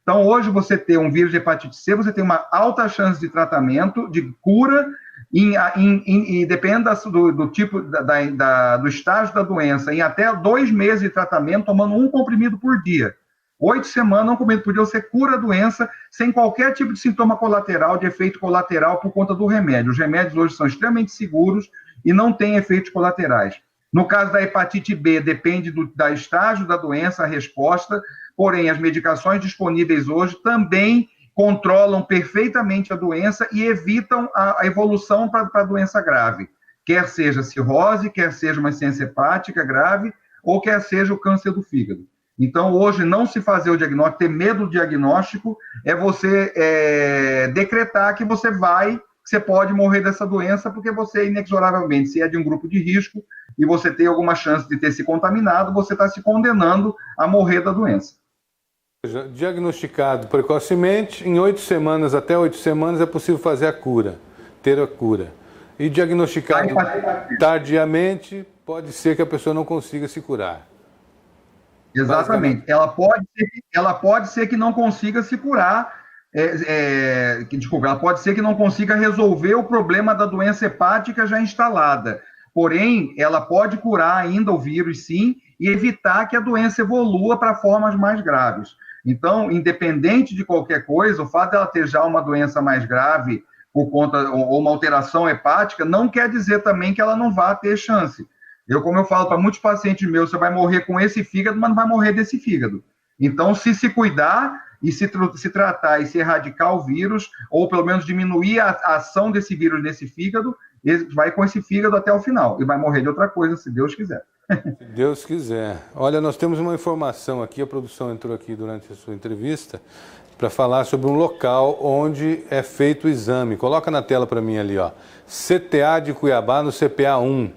Então, hoje, você ter um vírus de hepatite C, você tem uma alta chance de tratamento, de cura, e depende do tipo, do estágio da doença, em até 2 meses de tratamento, tomando um comprimido por dia. 8 semanas, um comprimido por dia, você cura a doença sem qualquer tipo de sintoma colateral, de efeito colateral por conta do remédio. Os remédios hoje são extremamente seguros e não têm efeitos colaterais. No caso da hepatite B, depende do estágio da doença, a resposta, porém, as medicações disponíveis hoje também controlam perfeitamente a doença e evitam a evolução para a doença grave, quer seja cirrose, quer seja uma insuficiência hepática grave, ou quer seja o câncer do fígado. Então, hoje, não se fazer o diagnóstico, ter medo do diagnóstico, é você decretar que você pode morrer dessa doença, porque você, inexoravelmente, se é de um grupo de risco e você tem alguma chance de ter se contaminado, você está se condenando a morrer da doença. Diagnosticado precocemente, em 8 semanas, até 8 semanas, é possível fazer a cura, ter a cura. E diagnosticado tardiamente, pode ser que a pessoa não consiga se curar. Exatamente. Ela pode ser que não consiga se curar, ela pode ser que não consiga resolver o problema da doença hepática já instalada. Porém, ela pode curar ainda o vírus, sim, e evitar que a doença evolua para formas mais graves. Então, independente de qualquer coisa, o fato dela ter já uma doença mais grave por conta, ou uma alteração hepática, não quer dizer também que ela não vá ter chance. Como eu falo para muitos pacientes meus, você vai morrer com esse fígado, mas não vai morrer desse fígado. Então, se cuidar e se tratar e se erradicar o vírus, ou pelo menos diminuir a ação desse vírus nesse fígado, ele vai com esse fígado até o final. E vai morrer de outra coisa, se Deus quiser. Se Deus quiser. Olha, nós temos uma informação aqui, a produção entrou aqui durante a sua entrevista, para falar sobre um local onde é feito o exame. Coloca na tela para mim ali, ó. CTA de Cuiabá, no CPA 1.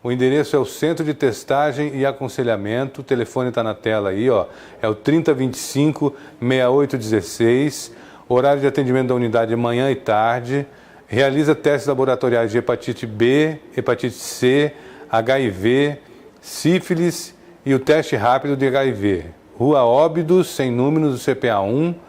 O endereço é o Centro de Testagem e Aconselhamento. O telefone está na tela aí, ó. É o 3025-6816. Horário de atendimento da unidade é manhã e tarde. Realiza testes laboratoriais de hepatite B, hepatite C, HIV, sífilis e o teste rápido de HIV. Rua Óbidos, sem números, do CPA 1.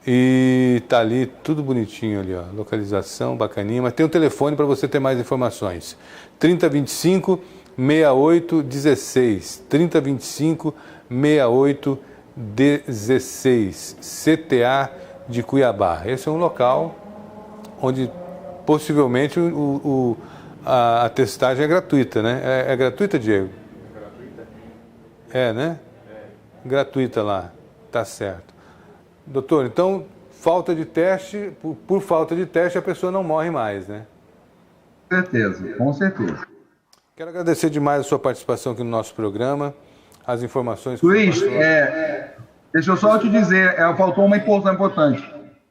E tá ali tudo bonitinho ali, ó. Localização bacaninha, mas tem um telefone para você ter mais informações. 3025-6816. 3025-6816. CTA de Cuiabá. Esse é um local onde possivelmente a testagem é gratuita, né? É gratuita, Diego? É gratuita. É, né? É. Gratuita lá, tá certo. Doutor, então, falta de teste, por falta de teste, a pessoa não morre mais, né? Com certeza. Quero agradecer demais a sua participação aqui no nosso programa, as informações... Luiz, deixa eu só te dizer, faltou uma informação importante.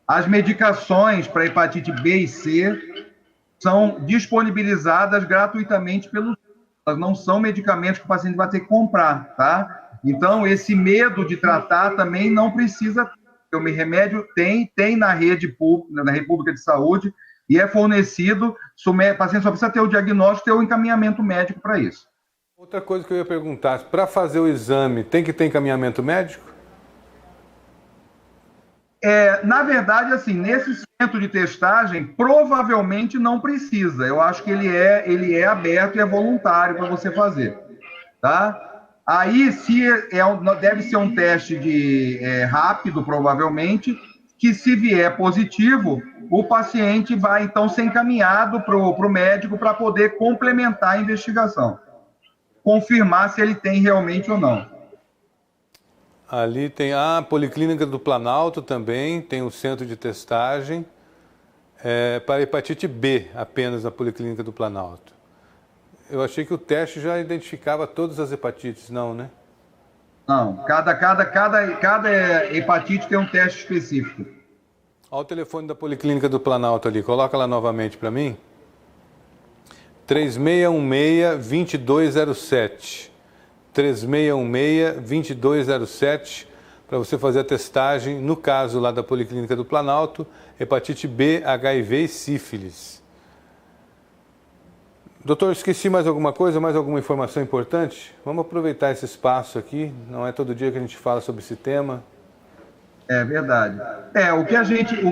As medicações para hepatite B e C são disponibilizadas gratuitamente pelos... Elas não são medicamentos que o paciente vai ter que comprar, tá? Então, esse medo de tratar também não precisa... O remédio tem na rede pública, na República de Saúde, e é fornecido, o paciente só precisa ter o diagnóstico e ter o encaminhamento médico para isso. Outra coisa que eu ia perguntar, para fazer o exame, tem que ter encaminhamento médico? Na verdade, assim, nesse centro de testagem, provavelmente não precisa. Eu acho que ele é aberto e é voluntário para você fazer, tá? Aí, deve ser um teste rápido, provavelmente, que se vier positivo, o paciente vai, então, ser encaminhado para o médico para poder complementar a investigação. Confirmar se ele tem realmente ou não. Ali tem a Policlínica do Planalto também, tem um centro de testagem para hepatite B, apenas na Policlínica do Planalto. Eu achei que o teste já identificava todas as hepatites, não, né? Não, cada hepatite tem um teste específico. Olha o telefone da Policlínica do Planalto ali, coloca lá novamente para mim. 3616-2207. 3616-2207, para você fazer a testagem, no caso lá da Policlínica do Planalto, hepatite B, HIV e sífilis. Doutor, esqueci mais alguma coisa, mais alguma informação importante? Vamos aproveitar esse espaço aqui, não é todo dia que a gente fala sobre esse tema. É verdade. O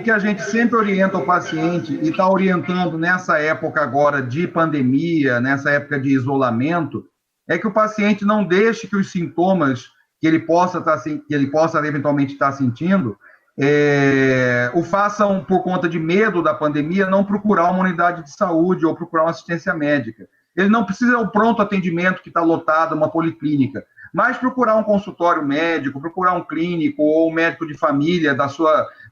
que a gente sempre orienta o paciente, e está orientando nessa época agora de pandemia, nessa época de isolamento, é que o paciente não deixe que os sintomas que ele possa eventualmente estar sentindo, o façam por conta de medo da pandemia, não procurar uma unidade de saúde ou procurar uma assistência médica. Ele não precisa do pronto atendimento que está lotado, uma policlínica, mas procurar um consultório médico, procurar um clínico ou um médico de família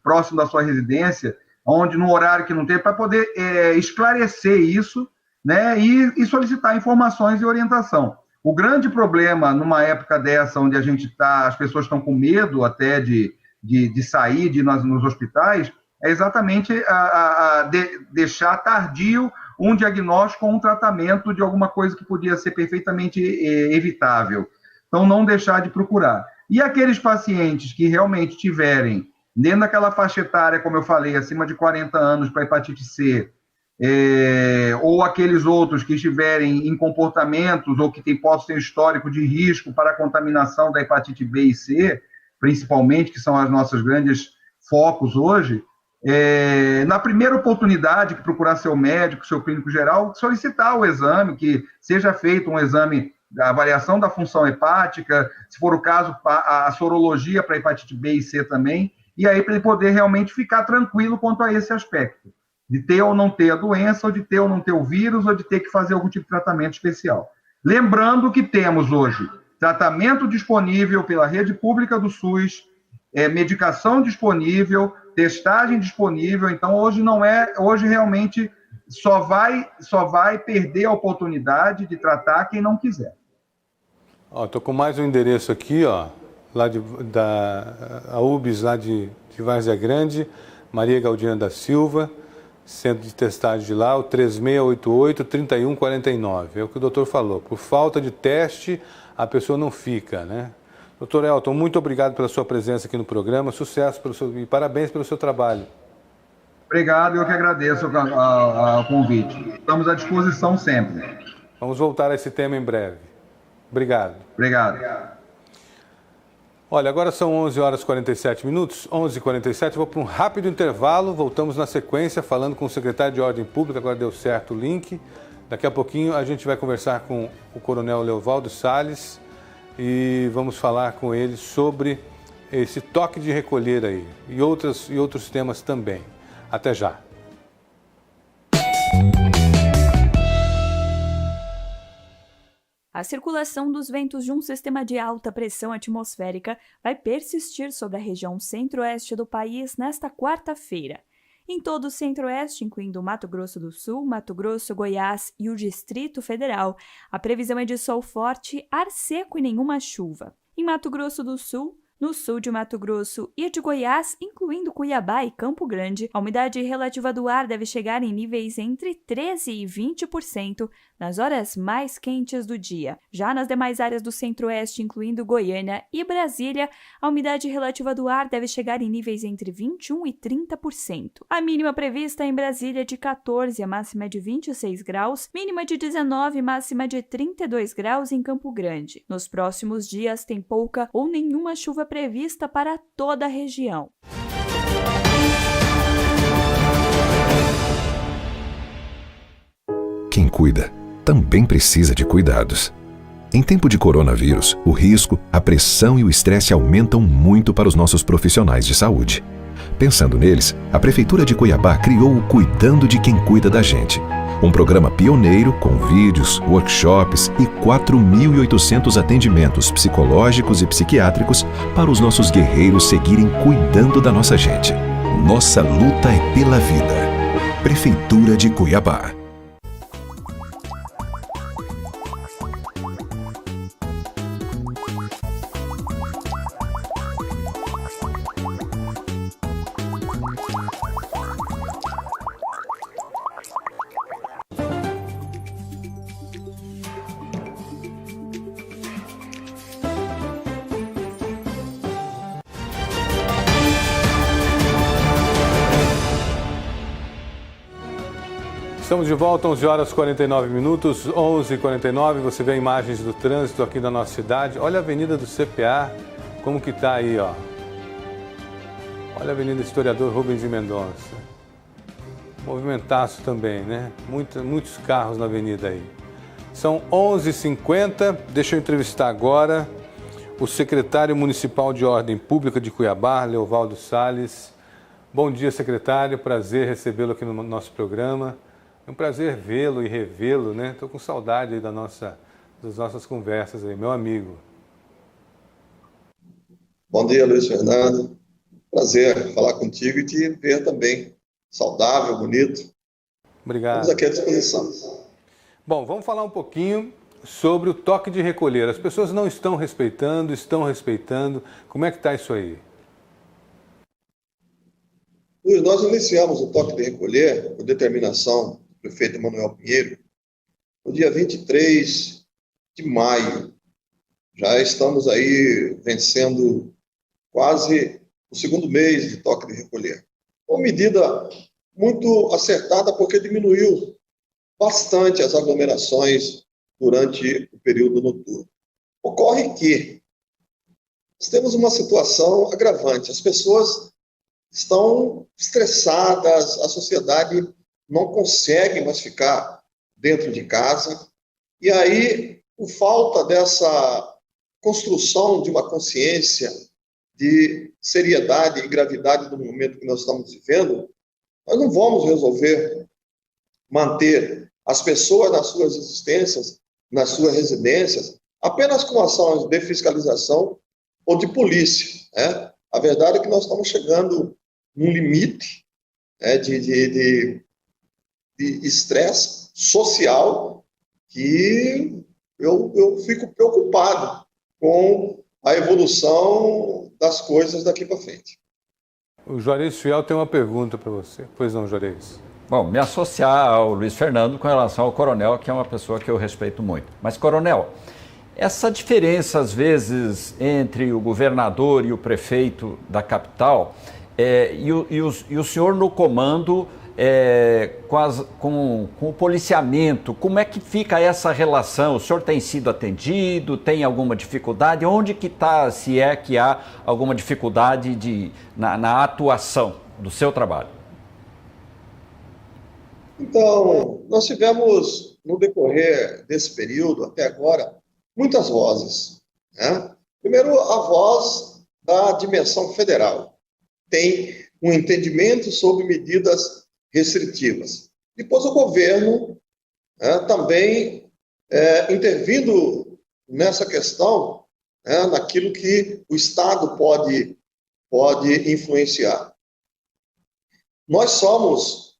próximo da sua residência, onde no horário que não tem, para poder esclarecer isso, né, e solicitar informações e orientação. O grande problema numa época dessa, onde as pessoas estão com medo até de sair, de ir nos hospitais, é exatamente deixar tardio um diagnóstico ou um tratamento de alguma coisa que podia ser perfeitamente evitável. Então, não deixar de procurar. E aqueles pacientes que realmente tiverem, dentro daquela faixa etária, como eu falei, acima de 40 anos para hepatite C, ou aqueles outros que estiverem em comportamentos ou que possam ter histórico de risco para a contaminação da hepatite B e C, principalmente, que são as nossas grandes focos hoje, na primeira oportunidade que procurar seu médico, seu clínico geral, solicitar o exame, que seja feito um exame da avaliação da função hepática, se for o caso, a sorologia para hepatite B e C também, e aí para ele poder realmente ficar tranquilo quanto a esse aspecto, de ter ou não ter a doença, ou de ter ou não ter o vírus, ou de ter que fazer algum tipo de tratamento especial. Lembrando que temos hoje tratamento disponível pela rede pública do SUS, medicação disponível, testagem disponível, então hoje realmente só vai perder a oportunidade de tratar quem não quiser. Estou com mais um endereço aqui, lá da UBS, lá de Várzea Grande, Maria Galdina da Silva, centro de testagem de lá, o 3688-3149. É o que o doutor falou. Por falta de teste, a pessoa não fica, né? Doutor Elton, muito obrigado pela sua presença aqui no programa, sucesso e parabéns pelo seu trabalho. Obrigado, eu que agradeço o convite. Estamos à disposição sempre. Vamos voltar a esse tema em breve. Obrigado. Obrigado. Olha, agora são 11h47, 11h47, vou para um rápido intervalo, voltamos na sequência falando com o secretário de Ordem Pública, agora deu certo o link. Daqui a pouquinho a gente vai conversar com o coronel Leovaldo Salles e vamos falar com ele sobre esse toque de recolher aí e outros temas também. Até já. A circulação dos ventos de um sistema de alta pressão atmosférica vai persistir sobre a região centro-oeste do país nesta quarta-feira. Em todo o centro-oeste, incluindo Mato Grosso do Sul, Mato Grosso, Goiás e o Distrito Federal, a previsão é de sol forte, ar seco e nenhuma chuva. Em Mato Grosso do Sul, no sul de Mato Grosso e de Goiás, incluindo Cuiabá e Campo Grande, a umidade relativa do ar deve chegar em níveis entre 13% e 20% nas horas mais quentes do dia. Já nas demais áreas do centro-oeste, incluindo Goiânia e Brasília, a umidade relativa do ar deve chegar em níveis entre 21% e 30%. A mínima prevista em Brasília é de 14, a máxima é de 26 graus, mínima de 19, máxima de 32 graus em Campo Grande. Nos próximos dias tem pouca ou nenhuma chuva prevista para toda a região. cuida também precisa de cuidados. Em tempo de coronavírus, o risco, a pressão e o estresse aumentam muito para os nossos profissionais de saúde. Pensando neles, a Prefeitura de Cuiabá criou o Cuidando de Quem Cuida da Gente, um programa pioneiro com vídeos, workshops e 4.800 atendimentos psicológicos e psiquiátricos para os nossos guerreiros seguirem cuidando da nossa gente. Nossa luta é pela vida. Prefeitura de Cuiabá. Estamos de volta, 11 horas e 49 minutos, 11h49. Você vê imagens do trânsito aqui da nossa cidade. Olha a Avenida do CPA, como que tá aí, ó. Olha a Avenida Historiador Rubens de Mendonça. Movimentaço também, né? Muitos carros na avenida aí. São 11h50. Deixa eu entrevistar agora o secretário municipal de Ordem Pública de Cuiabá, Leovaldo Salles. Bom dia, secretário. Prazer recebê-lo aqui no nosso programa. É um prazer vê-lo e revê-lo, né? Estou com saudade aí das nossas conversas aí, meu amigo. Bom dia, Luiz Fernando. Prazer falar contigo e te ver também. Saudável, bonito. Obrigado. Estamos aqui à disposição. Bom, vamos falar um pouquinho sobre o toque de recolher. As pessoas não estão respeitando, estão respeitando. Como é que está isso aí? Luiz, nós iniciamos o toque de recolher por determinação do prefeito Emanuel Pinheiro no dia 23 de maio. Já estamos aí vencendo quase o segundo mês de toque de recolher. Uma medida muito acertada porque diminuiu bastante as aglomerações durante o período noturno. Ocorre que nós temos uma situação agravante. As pessoas estão estressadas, a sociedade não consegue mais ficar dentro de casa. E aí, por falta dessa construção de uma consciência de seriedade e gravidade do momento que nós estamos vivendo, nós não vamos resolver manter as pessoas nas suas existências, nas suas residências, apenas com ações de fiscalização ou de polícia, né? A verdade é que nós estamos chegando num limite, né, de estresse social que eu fico preocupado com a evolução das coisas daqui para frente. O Juarez Fiel tem uma pergunta para você. Pois não, Juarez? Bom, me associar ao Luiz Fernando com relação ao coronel, que é uma pessoa que eu respeito muito. Mas, coronel, essa diferença, às vezes, entre o governador e o prefeito da capital, e o senhor no comando com o policiamento, como é que fica essa relação? O senhor tem sido atendido? Tem alguma dificuldade? Onde que está, se é que há alguma dificuldade na atuação do seu trabalho? Então, nós tivemos, no decorrer desse período, até agora, muitas vozes, né? Primeiro, a voz da dimensão federal. Tem um entendimento sobre medidas restritivas. Depois, o governo, né, também intervindo nessa questão, né, naquilo que o Estado pode influenciar. Nós somos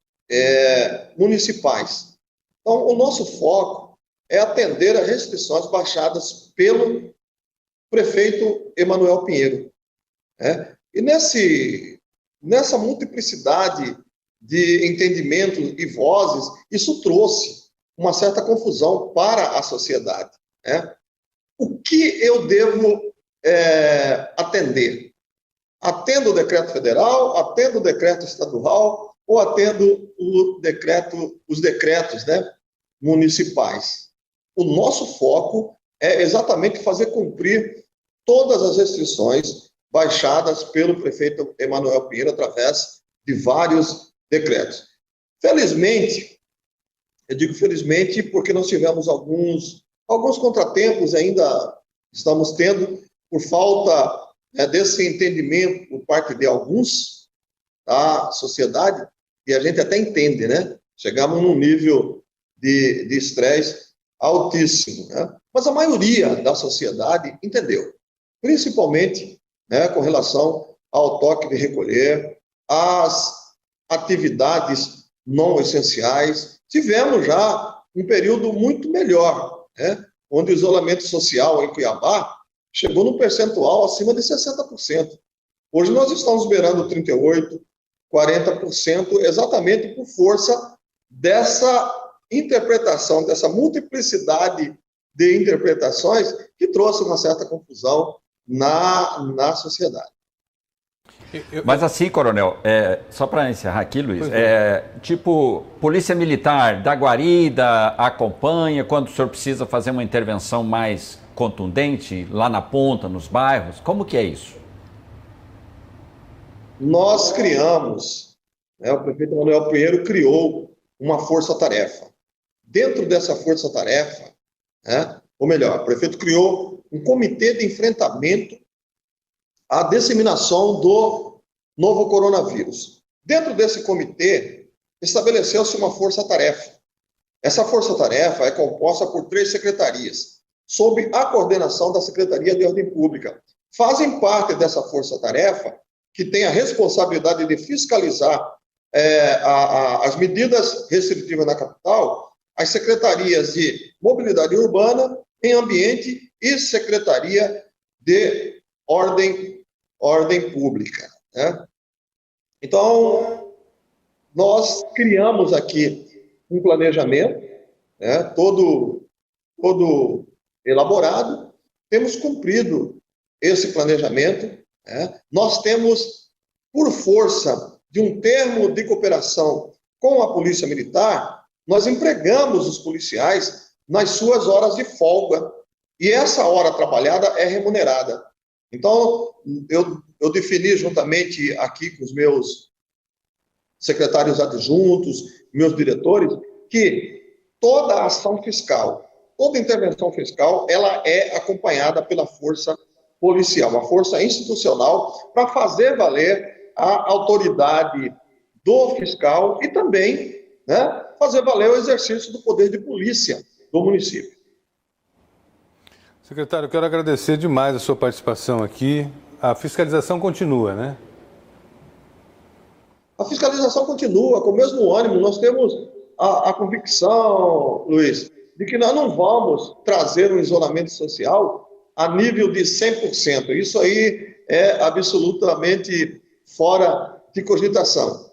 municipais. Então, o nosso foco é atender a restrições baixadas pelo prefeito Emanuel Pinheiro, né? E nessa multiplicidade de entendimentos e vozes, isso trouxe uma certa confusão para a sociedade, né? O que eu devo atender? Atendo o decreto federal, atendo o decreto estadual ou atendo os decretos, né, municipais? O nosso foco é exatamente fazer cumprir todas as restrições baixadas pelo prefeito Emanuel Pinheiro através de vários decretos. Felizmente, Eu digo felizmente porque nós tivemos alguns contratempos, ainda estamos tendo, por falta desse entendimento por parte de alguns da sociedade, e a gente até entende, né? Chegamos num nível de estresse altíssimo, né? Mas a maioria da sociedade entendeu, principalmente, né, com relação ao toque de recolher, às atividades não essenciais. Tivemos já um período muito melhor, né, onde o isolamento social em Cuiabá chegou num percentual acima de 60%. Hoje nós estamos beirando 38%, 40%, exatamente por força dessa interpretação, dessa multiplicidade de interpretações que trouxe uma certa confusão na sociedade. Mas assim, coronel, só para encerrar aqui, Luiz, tipo, polícia militar da guarida acompanha quando o senhor precisa fazer uma intervenção mais contundente lá na ponta, nos bairros, como que é isso? Nós criamos, o prefeito Manuel Pinheiro criou uma força-tarefa. Dentro dessa força-tarefa, ou melhor, o prefeito criou um comitê de enfrentamento à disseminação do novo coronavírus. Dentro desse comitê, estabeleceu-se uma força-tarefa. Essa força-tarefa é composta por 3 secretarias, sob a coordenação da Secretaria de Ordem Pública. Fazem parte dessa força-tarefa, que tem a responsabilidade de fiscalizar as medidas restritivas na capital, as secretarias de Mobilidade Urbana, Meio Ambiente e Secretaria de Ordem Pública. Né? Então, nós criamos aqui um planejamento, todo elaborado, temos cumprido esse planejamento. Nós temos, por força de um termo de cooperação com a Polícia Militar, nós empregamos os policiais nas suas horas de folga, e essa hora trabalhada é remunerada. Então, eu defini juntamente aqui com os meus secretários adjuntos, meus diretores, que toda ação fiscal, toda intervenção fiscal, ela é acompanhada pela força policial, uma força institucional, para fazer valer a autoridade do fiscal e também, fazer valer o exercício do poder de polícia do município. Secretário, eu quero agradecer demais a sua participação aqui. A fiscalização continua, né? A fiscalização continua, com o mesmo ânimo. Nós temos a convicção, Luiz, de que nós não vamos trazer um isolamento social a nível de 100%. Isso aí é absolutamente fora de cogitação.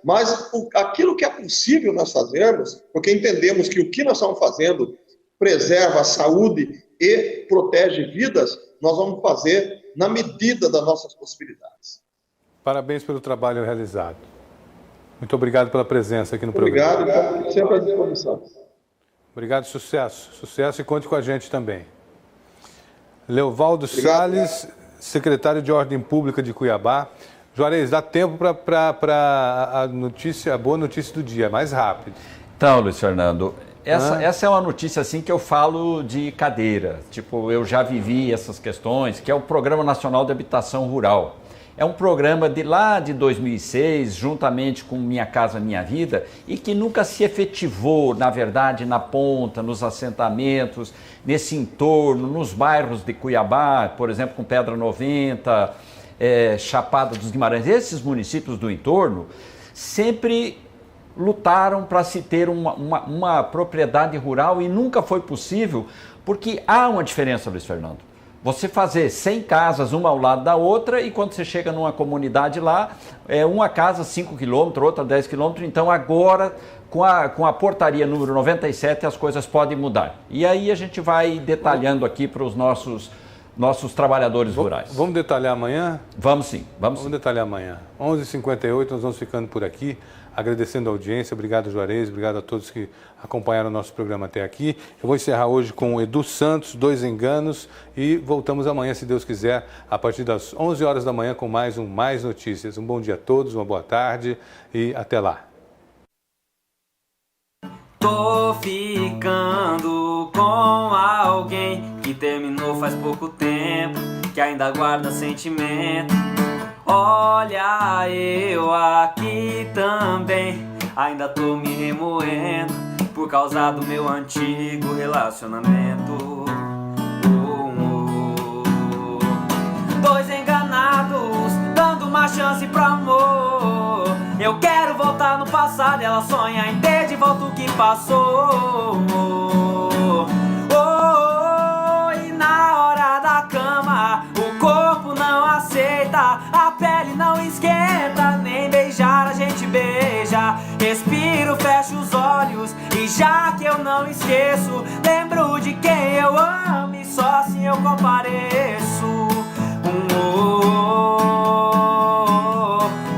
Mas aquilo que é possível nós fazermos, porque entendemos que o que nós estamos fazendo preserva a saúde e protege vidas, nós vamos fazer na medida das nossas possibilidades. Parabéns pelo trabalho realizado. Muito obrigado pela presença aqui no programa. Obrigado, sempre à disposição. Obrigado, sucesso. Sucesso e conte com a gente também. Leovaldo Salles, secretário de Ordem Pública de Cuiabá. Juarez, dá tempo para a boa notícia do dia, mais rápido. Então, Luiz Fernando, essa é uma notícia assim que eu falo de cadeira. Tipo, eu já vivi essas questões, que é o Programa Nacional de Habitação Rural. É um programa de lá de 2006, juntamente com Minha Casa Minha Vida, e que nunca se efetivou, na verdade, na ponta, nos assentamentos, nesse entorno, nos bairros de Cuiabá, por exemplo, com Pedra 90, Chapada dos Guimarães. Esses municípios do entorno sempre lutaram para se ter uma propriedade rural e nunca foi possível, porque há uma diferença, Luiz Fernando. Você fazer 100 casas, uma ao lado da outra, e quando você chega numa comunidade lá, uma casa 5 quilômetros, outra 10 quilômetros, então agora, com a portaria número 97, as coisas podem mudar. E aí a gente vai detalhando aqui para os nossos trabalhadores rurais. Vamos detalhar amanhã? Vamos sim. Vamos detalhar amanhã. 11h58, nós vamos ficando por aqui. Agradecendo a audiência, obrigado Juarez, obrigado a todos que acompanharam o nosso programa até aqui. Eu vou encerrar hoje com o Edu Santos, 2 Enganos, e voltamos amanhã, se Deus quiser, a partir das 11 horas da manhã com mais Mais Notícias. Um bom dia a todos, uma boa tarde e até lá. Tô ficando com alguém que terminou faz pouco tempo, que ainda guarda sentimento. Olha, eu aqui também ainda tô me remoendo por causa do meu antigo relacionamento. Dois enganados, dando uma chance pro amor. Eu quero voltar no passado, ela sonha em ter de volta o que passou. E na hora da cama, o corpo não aceita, a pele não esquenta, nem beijar a gente beija. Respiro, fecho os olhos e já que eu não esqueço, lembro de quem eu amo e só assim eu compareço.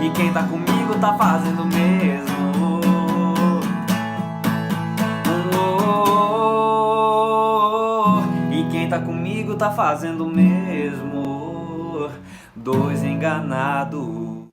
E quem tá comigo tá fazendo o mesmo. E quem tá comigo tá fazendo o mesmo. Dois enganados.